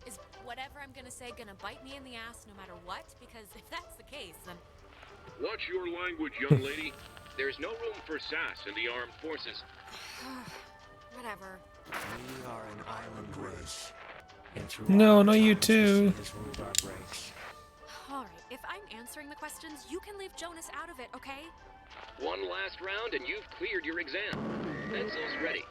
Is whatever I'm gonna say gonna bite me in the ass no matter what? Because if that's the case, then... Watch your language, young lady. There's no room for sass in the armed forces. Whatever. We are an island race. No, not you too. Alright, if I'm answering the questions, you can leave Jonas out of it, okay? One last round and you've cleared your exam. Pencils ready.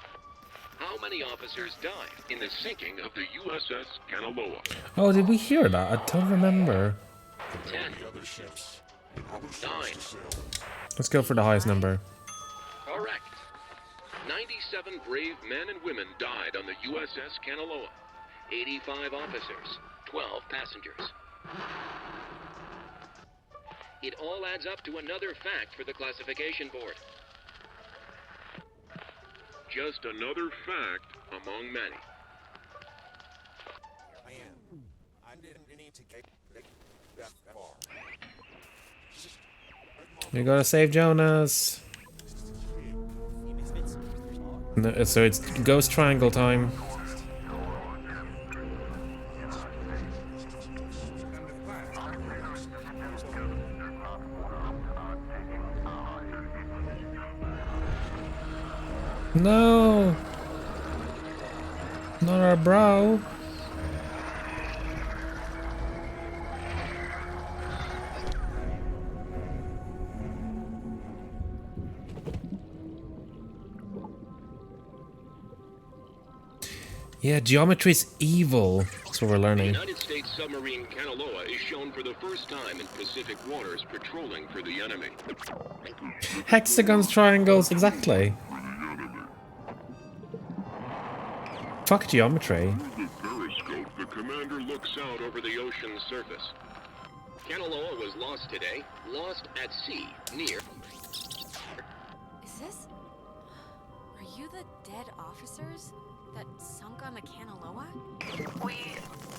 How many officers died in the sinking of the USS Kanaloa? Oh, did we hear that? I don't remember. 10. 9. Let's go for the highest number. Correct. 97 brave men and women died on the USS Kanaloa. 85 officers, 12 passengers. It all adds up to another fact for the classification board. Just another fact among many. I am. I didn't need to get that far. We gotta save Jonas. No, so it's ghost triangle time. No! Not our bro. Yeah, geometry's evil. That's what we're The learning. United States submarine Kanaloa is shown for the first time in Pacific waters patrolling for the enemy. Hexagons, triangles, exactly. Fuck geometry. Through the periscope, the commander looks out over the ocean's surface. Kanaloa was lost today, lost at sea, near... Is this... Are you the dead officers that sunk on the Kanaloa? We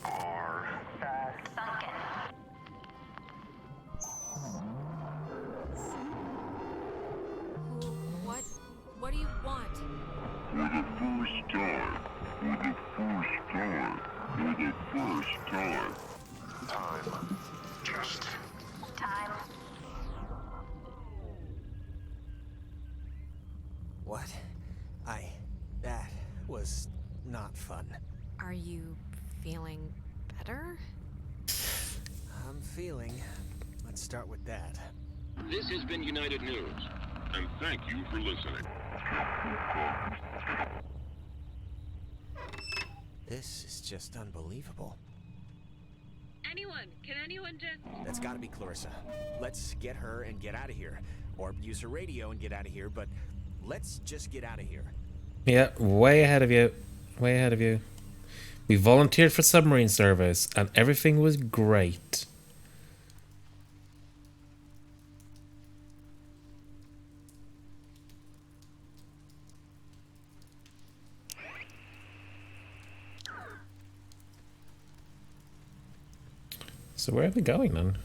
are sunken. What do you want? For the first time. For the first time. For the first time. Time. Just time. What? That was not fun. Are you feeling better? I'm feeling. Let's start with that. This has been United News, and thank you for listening. This is just unbelievable. Can anyone just... That's gotta be Clarissa. Let's get her and get out of here. Or use her radio and get out of here, but let's just get out of here. Yeah, way ahead of you. Way ahead of you. We volunteered for submarine service, and everything was great. So where are we going then?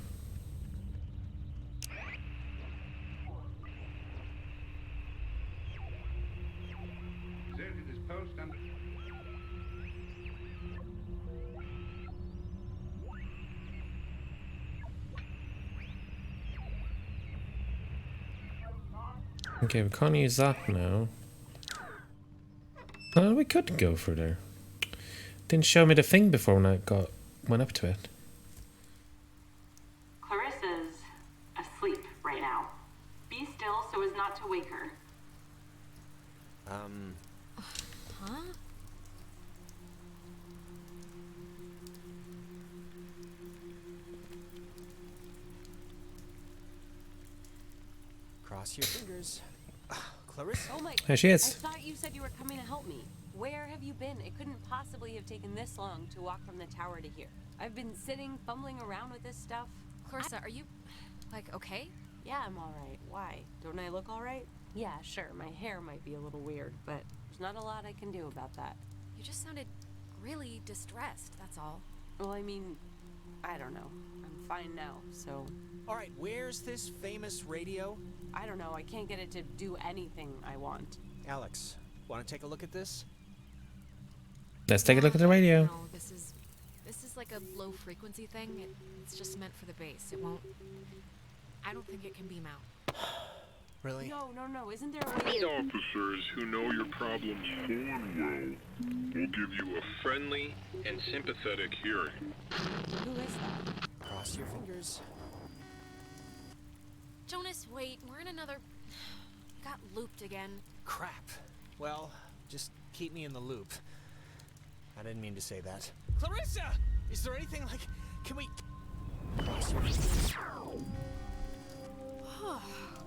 Okay, we can't use that now. We could go through there. Didn't show me the thing before when I went up to it. Clarissa's asleep right now. Be still so as not to wake her. Huh? Cross your fingers. Clarissa? Oh my... There she is. I thought you said you were coming to help me. Where have you been? It couldn't possibly have taken this long to walk from the tower to here. I've been sitting, fumbling around with this stuff. Clarissa, are you, like, okay? Yeah, I'm alright. Why? Don't I look alright? Yeah, sure, my hair might be a little weird, but there's not a lot I can do about that. You just sounded really distressed, that's all. Well, I mean, I don't know. I'm fine now, so... Alright, where's this famous radio? I don't know, I can't get it to do anything I want. Alex, want to take a look at this? Let's take a look at the radio. No, this is like a low frequency thing. It's just meant for the bass. It won't... I don't think it can beam out. Really? No, isn't there a way... Officers who know your problems full and well will give you a Friendly and sympathetic hearing. Who is that? Cross your fingers. Jonas, wait. We're in another... Got looped again. Crap. Well, just keep me in the loop. I didn't mean to say that. Clarissa! Is there anything like... Can we... Cross your fingers.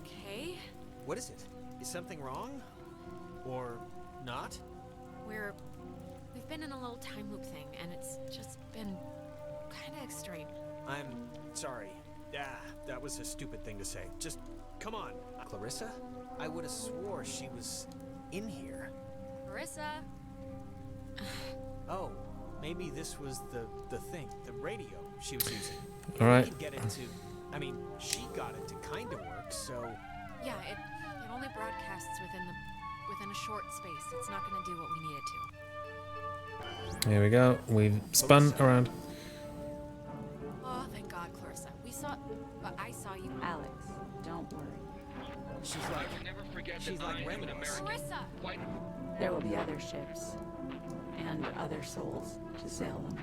Okay. What is it? Is something wrong? Or not? We've been in a little time loop thing, and it's just been kind of extreme. I'm sorry. That was a stupid thing to say. Just, come on. Clarissa? I would have swore she was in here. Clarissa! Oh, maybe this was the thing, the radio she was using. All right. We could get it to... I mean, she got it to kind of work, so... Yeah, it only broadcasts within a short space. It's not going to do what we need it to. Here we go. We've spun around. Oh, thank God, Clarissa. I saw you. Alex, don't worry. She's like... I will never forget She's that like I am an Reminisce. American. Clarissa! White. There will be other ships. And other souls to sail them.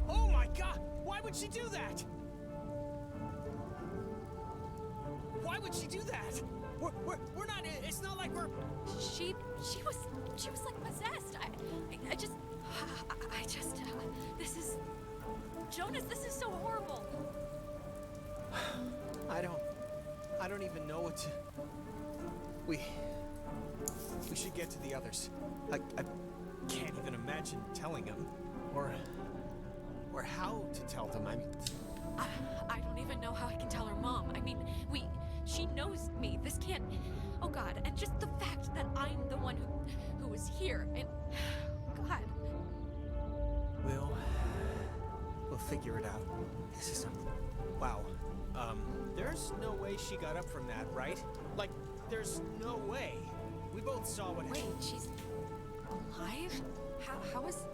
Oh my God! Why would she do that? Why would she do that? We're not... It's not like we're... She was like possessed. I just, this is, Jonas, this is so horrible. I don't even know what to... We should get to the others. I can't even imagine telling them. Or how to tell them. I don't even know how I can tell her mom. I mean, she knows me. This can't, oh God. And just the fact that I'm the one who was here. And, God. We'll figure it out. This is wow. There's no way she got up from that, right? Like, there's no way. We both saw what Wait, she's alive? How is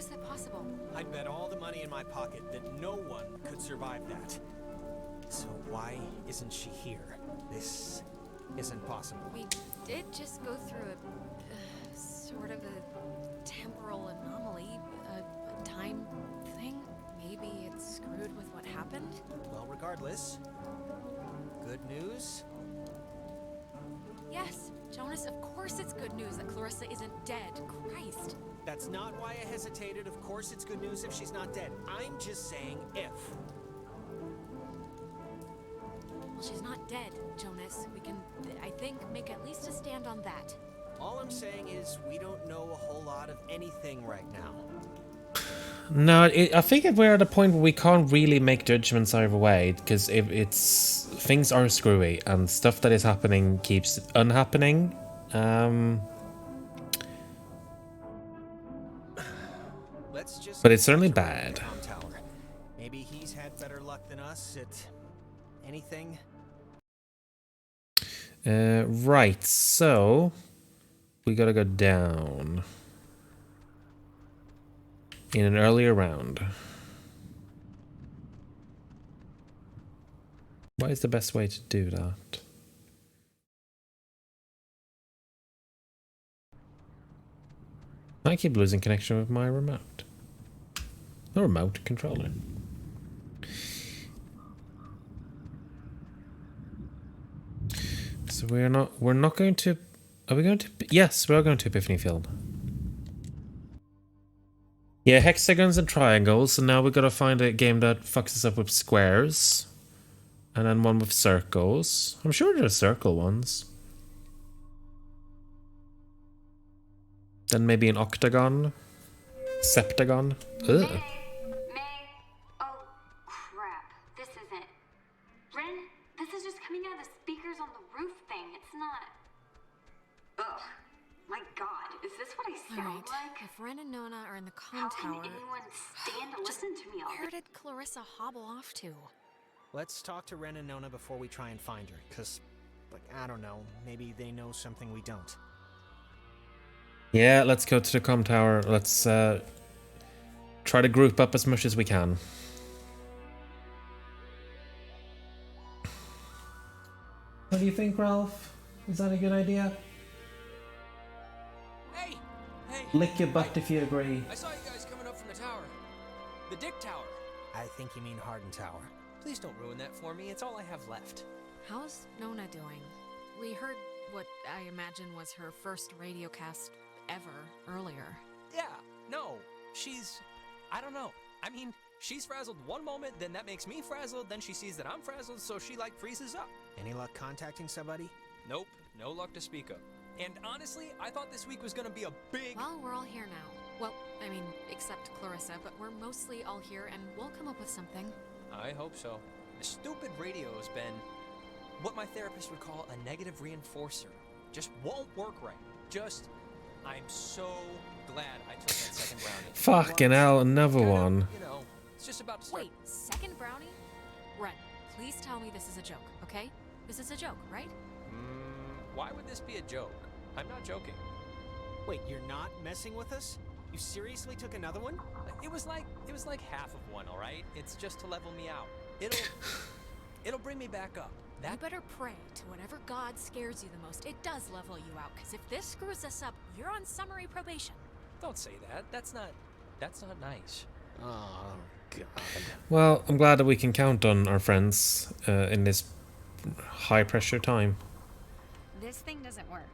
that possible? I'd bet all the money in my pocket that no one could survive that. So why isn't she here? This isn't possible. We did just go through a sort of a temporal anomaly, a time thing. Maybe it's screwed with what happened? Well, regardless, good news? Yes, Jonas, of course it's good news that Clarissa isn't dead. Christ. That's not why I hesitated. Of course it's good news if she's not dead. I'm just saying if. Well, she's not dead, Jonas. We can, I think, make at least a stand on that. All I'm saying is we don't know a whole lot of anything right now. No, I think we're at a point where we can't really make judgments either way, because if it's things are screwy and stuff that is happening keeps unhappening. Let's just But it's certainly bad. Tom Tower. Maybe he's had better luck than us at anything. Right, so we gotta go down in an earlier round. What is the best way to do that? I keep losing connection with my remote. The remote controller. So we're not going to... Are we going to... Yes, we are going to Epiphany Field. Yeah, hexagons and triangles, and now we've got to find a game that fucks us up with squares. And then one with circles. I'm sure there's circle ones. Then maybe an octagon. Septagon. Ugh. May. Oh, crap. This isn't. Ren, this is just coming out of the speakers on the roof thing. It's not. Ugh. My god, is this what I sound like? If Ren and Nona are in the How comm can tower, anyone stand to listen to me all where day? did Clarissa hobble off to? Let's talk to Ren and Nona before we try and find her, because, like, I don't know, maybe they know something we don't. Yeah, let's go to the comm tower. Let's try to group up as much as we can. What do you think, Ralph? Is that a good idea? Hey! Hey! Lick your butt if you agree. I saw you guys coming up from the tower. The Dick Tower. I think you mean Harden Tower. Please don't ruin that for me. It's all I have left. How's Nona doing? We heard what I imagine was her first radio cast ever earlier. Yeah, no. She's... I don't know. I mean, she's frazzled one moment, then that makes me frazzled, then she sees that I'm frazzled, so she, like, freezes up. Any luck contacting somebody? Nope, no luck to speak of. And honestly, I thought this week was gonna be a big... Well, we're all here now. Well, I mean, except Clarissa, but we're mostly all here, and we'll come up with something. I hope so. The stupid radio has been what my therapist would call a negative reinforcer. Just won't work right. I'm so glad I took that second brownie. Fucking hell, another one. You know, it's just about to start. Wait, second brownie? Ren, please tell me this is a joke, okay? This is a joke, right? Why would this be a joke? I'm not joking. Wait, you're not messing with us? You seriously took another one? It was like half of one, all right? It's just to level me out. It'll bring me back up. You better pray to whatever god scares you the most. It does level you out, because if this screws us up, you're on summary probation. Don't say that. That's not nice. Oh, God. Well, I'm glad that we can count on our friends in this high-pressure time. This thing doesn't work.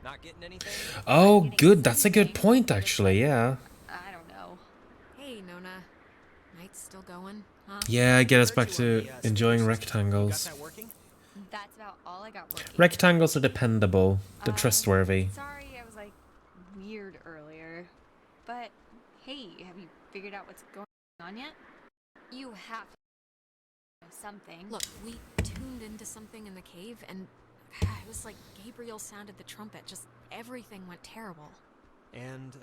Not getting anything? Oh, good. That's a good point, actually, yeah. I don't know. Hey, Nona. Night's still going, huh? Yeah, get us back to enjoying rectangles. That's about all I got working. Rectangles are dependable. They're trustworthy. Sorry, I was like weird earlier. But hey, have you figured out what's going on yet? You have to know something. Look, we tuned into something in the cave, and it was like Gabriel sounded the trumpet. Just everything went terrible. And,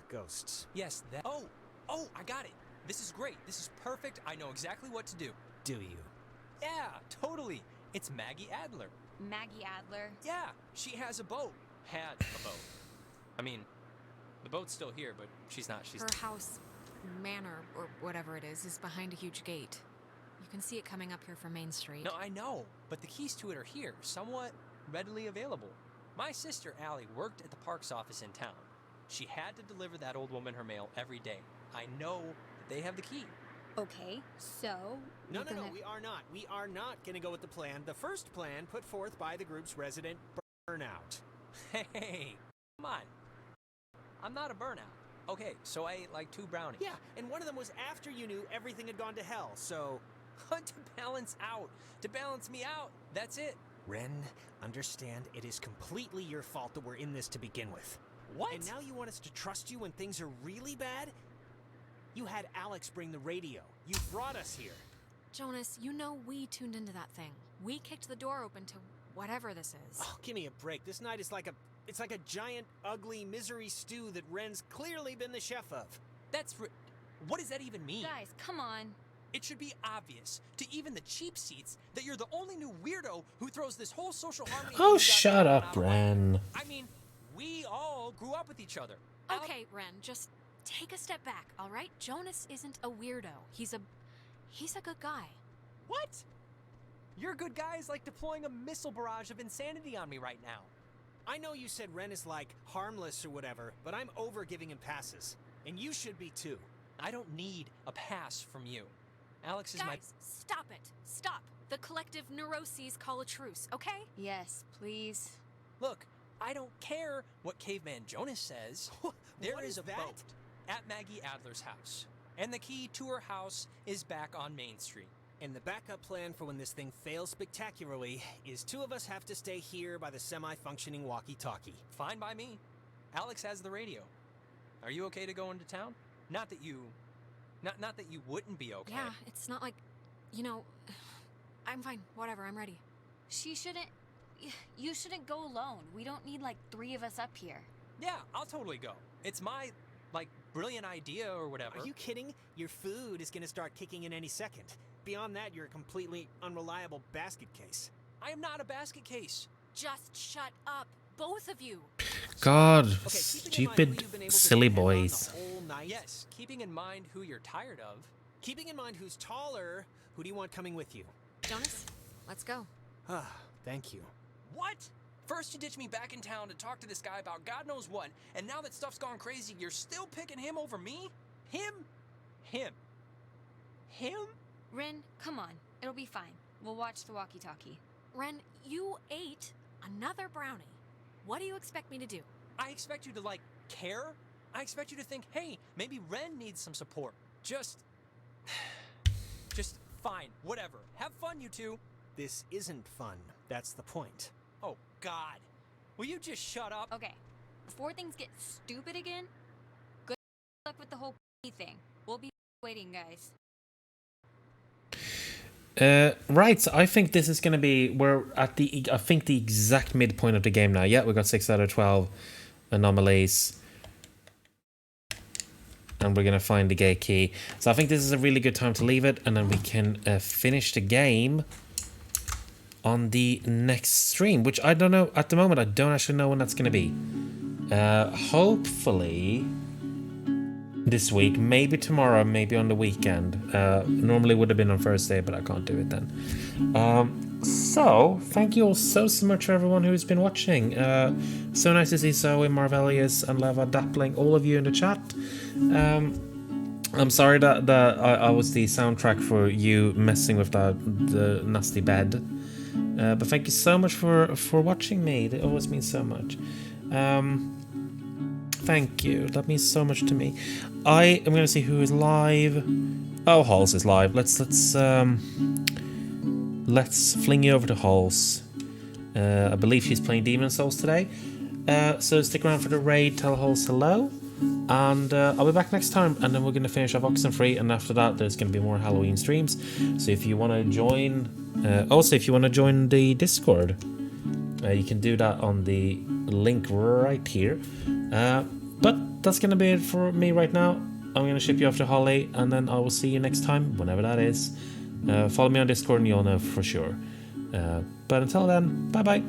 ghosts. Yes, that... Oh, I got it. This is great. This is perfect. I know exactly what to do. Do you? Yeah, totally. It's Maggie Adler. Maggie Adler? Yeah, she has a boat. Had a boat. I mean, the boat's still here, but she's not. Her house, manor, or whatever it is behind a huge gate. You can see it coming up here from Main Street. No, I know, but the keys to it are here, somewhat readily available. My sister, Allie, worked at the parks office in town. She had to deliver that old woman her mail every day. I know that they have the key. Okay, so... No, we are not. We are not gonna go with the plan. The first plan put forth by the group's resident burnout. Hey, come on. I'm not a burnout. Okay, so I ate like 2 brownies. Yeah, and one of them was after you knew everything had gone to hell, so... To balance out. To balance me out. That's it. Ren, understand it is completely your fault that we're in this to begin with. What? And now you want us to trust you when things are really bad? You had Alex bring the radio. You brought us here. Jonas, you know we tuned into that thing. We kicked the door open to whatever this is. Oh, give me a break. This night is like it's like a giant, ugly misery stew that Ren's clearly been the chef of. What does that even mean? Guys, come on. It should be obvious to even the cheap seats that you're the only new weirdo who throws this whole social harmony. Oh, shut up, Ren. I mean, we all grew up with each other. Okay, Ren, just take a step back, all right? Jonas isn't a weirdo. He's a good guy. What? Your good guy is like deploying a missile barrage of insanity on me right now. I know you said Ren is like harmless or whatever, but I'm over giving him passes. And you should be too. I don't need a pass from you. Alex is my... Guys, stop it. Stop. The collective neuroses call a truce, okay? Yes, please. Look, I don't care what Caveman Jonas says. There What is is a that? boat at Maggie Adler's house. And the key to her house is back on Main Street. And the backup plan for when this thing fails spectacularly is 2 of us have to stay here by the semi-functioning walkie-talkie. Fine by me. Alex has the radio. Are you okay to go into town? Not that you wouldn't be okay. Yeah, it's not like, you know, I'm fine. Whatever, I'm ready. She shouldn't. You shouldn't go alone. We don't need like 3 of us up here. Yeah, I'll totally go. It's my, like, brilliant idea or whatever. Are you kidding? Your food is gonna start kicking in any second. Beyond that, you're a completely unreliable basket case. I am not a basket case. Just shut up, both of you. God, Okay, keeping in mind who stupid, you've been able to silly depend on the boys. whole night. Yes, keeping in mind who you're tired of. Keeping in mind who's taller, who do you want coming with you? Jonas, let's go. Ah, thank you. What? First you ditched me back in town to talk to this guy about God knows what, and now that stuff's gone crazy, you're still picking him over me? Him? Him? Ren, come on. It'll be fine. We'll watch the walkie-talkie. Ren, you ate another brownie. What do you expect me to do? I expect you to, like, care? I expect you to think, hey, maybe Ren needs some support. Just fine, whatever. Have fun, you two. This isn't fun. That's the point. Oh, God. Will you just shut up? Okay, before things get stupid again, good luck with the whole thing. We'll be waiting, guys. Right, so I think this is going to be, we're at the, I think the exact midpoint of the game now. Yeah, we got 6 out of 12 anomalies. And we're going to find the gate key. So I think this is a really good time to leave it, and then we can finish the game on the next stream, which I don't know, at the moment I don't actually know when that's going to be. Hopefully this week, maybe tomorrow, maybe on the weekend. Normally would have been on Thursday, but I can't do it then. So thank you all so much for everyone who's been watching. So nice to see Zoe, Marvellius, and Leva Dappling, all of you in the chat. I'm sorry that I was the soundtrack for you messing with the nasty bed. But thank you so much for watching me. It always means so much. Thank you. That means so much to me. I am going to see who is live. Oh, Halls is live. Let's fling you over to Halls. I believe she's playing Demon Souls today. So stick around for the raid. Tell Halls hello. And I'll be back next time, and then we're going to finish off Oxenfree, and after that there's going to be more Halloween streams. So if you want to join, also if you want to join the Discord, you can do that on the link right here. But that's going to be it for me right now. I'm going to ship you off to Holly, and then I will see you next time, whenever that is. Follow me on Discord and you'll know for sure. But until then, bye bye.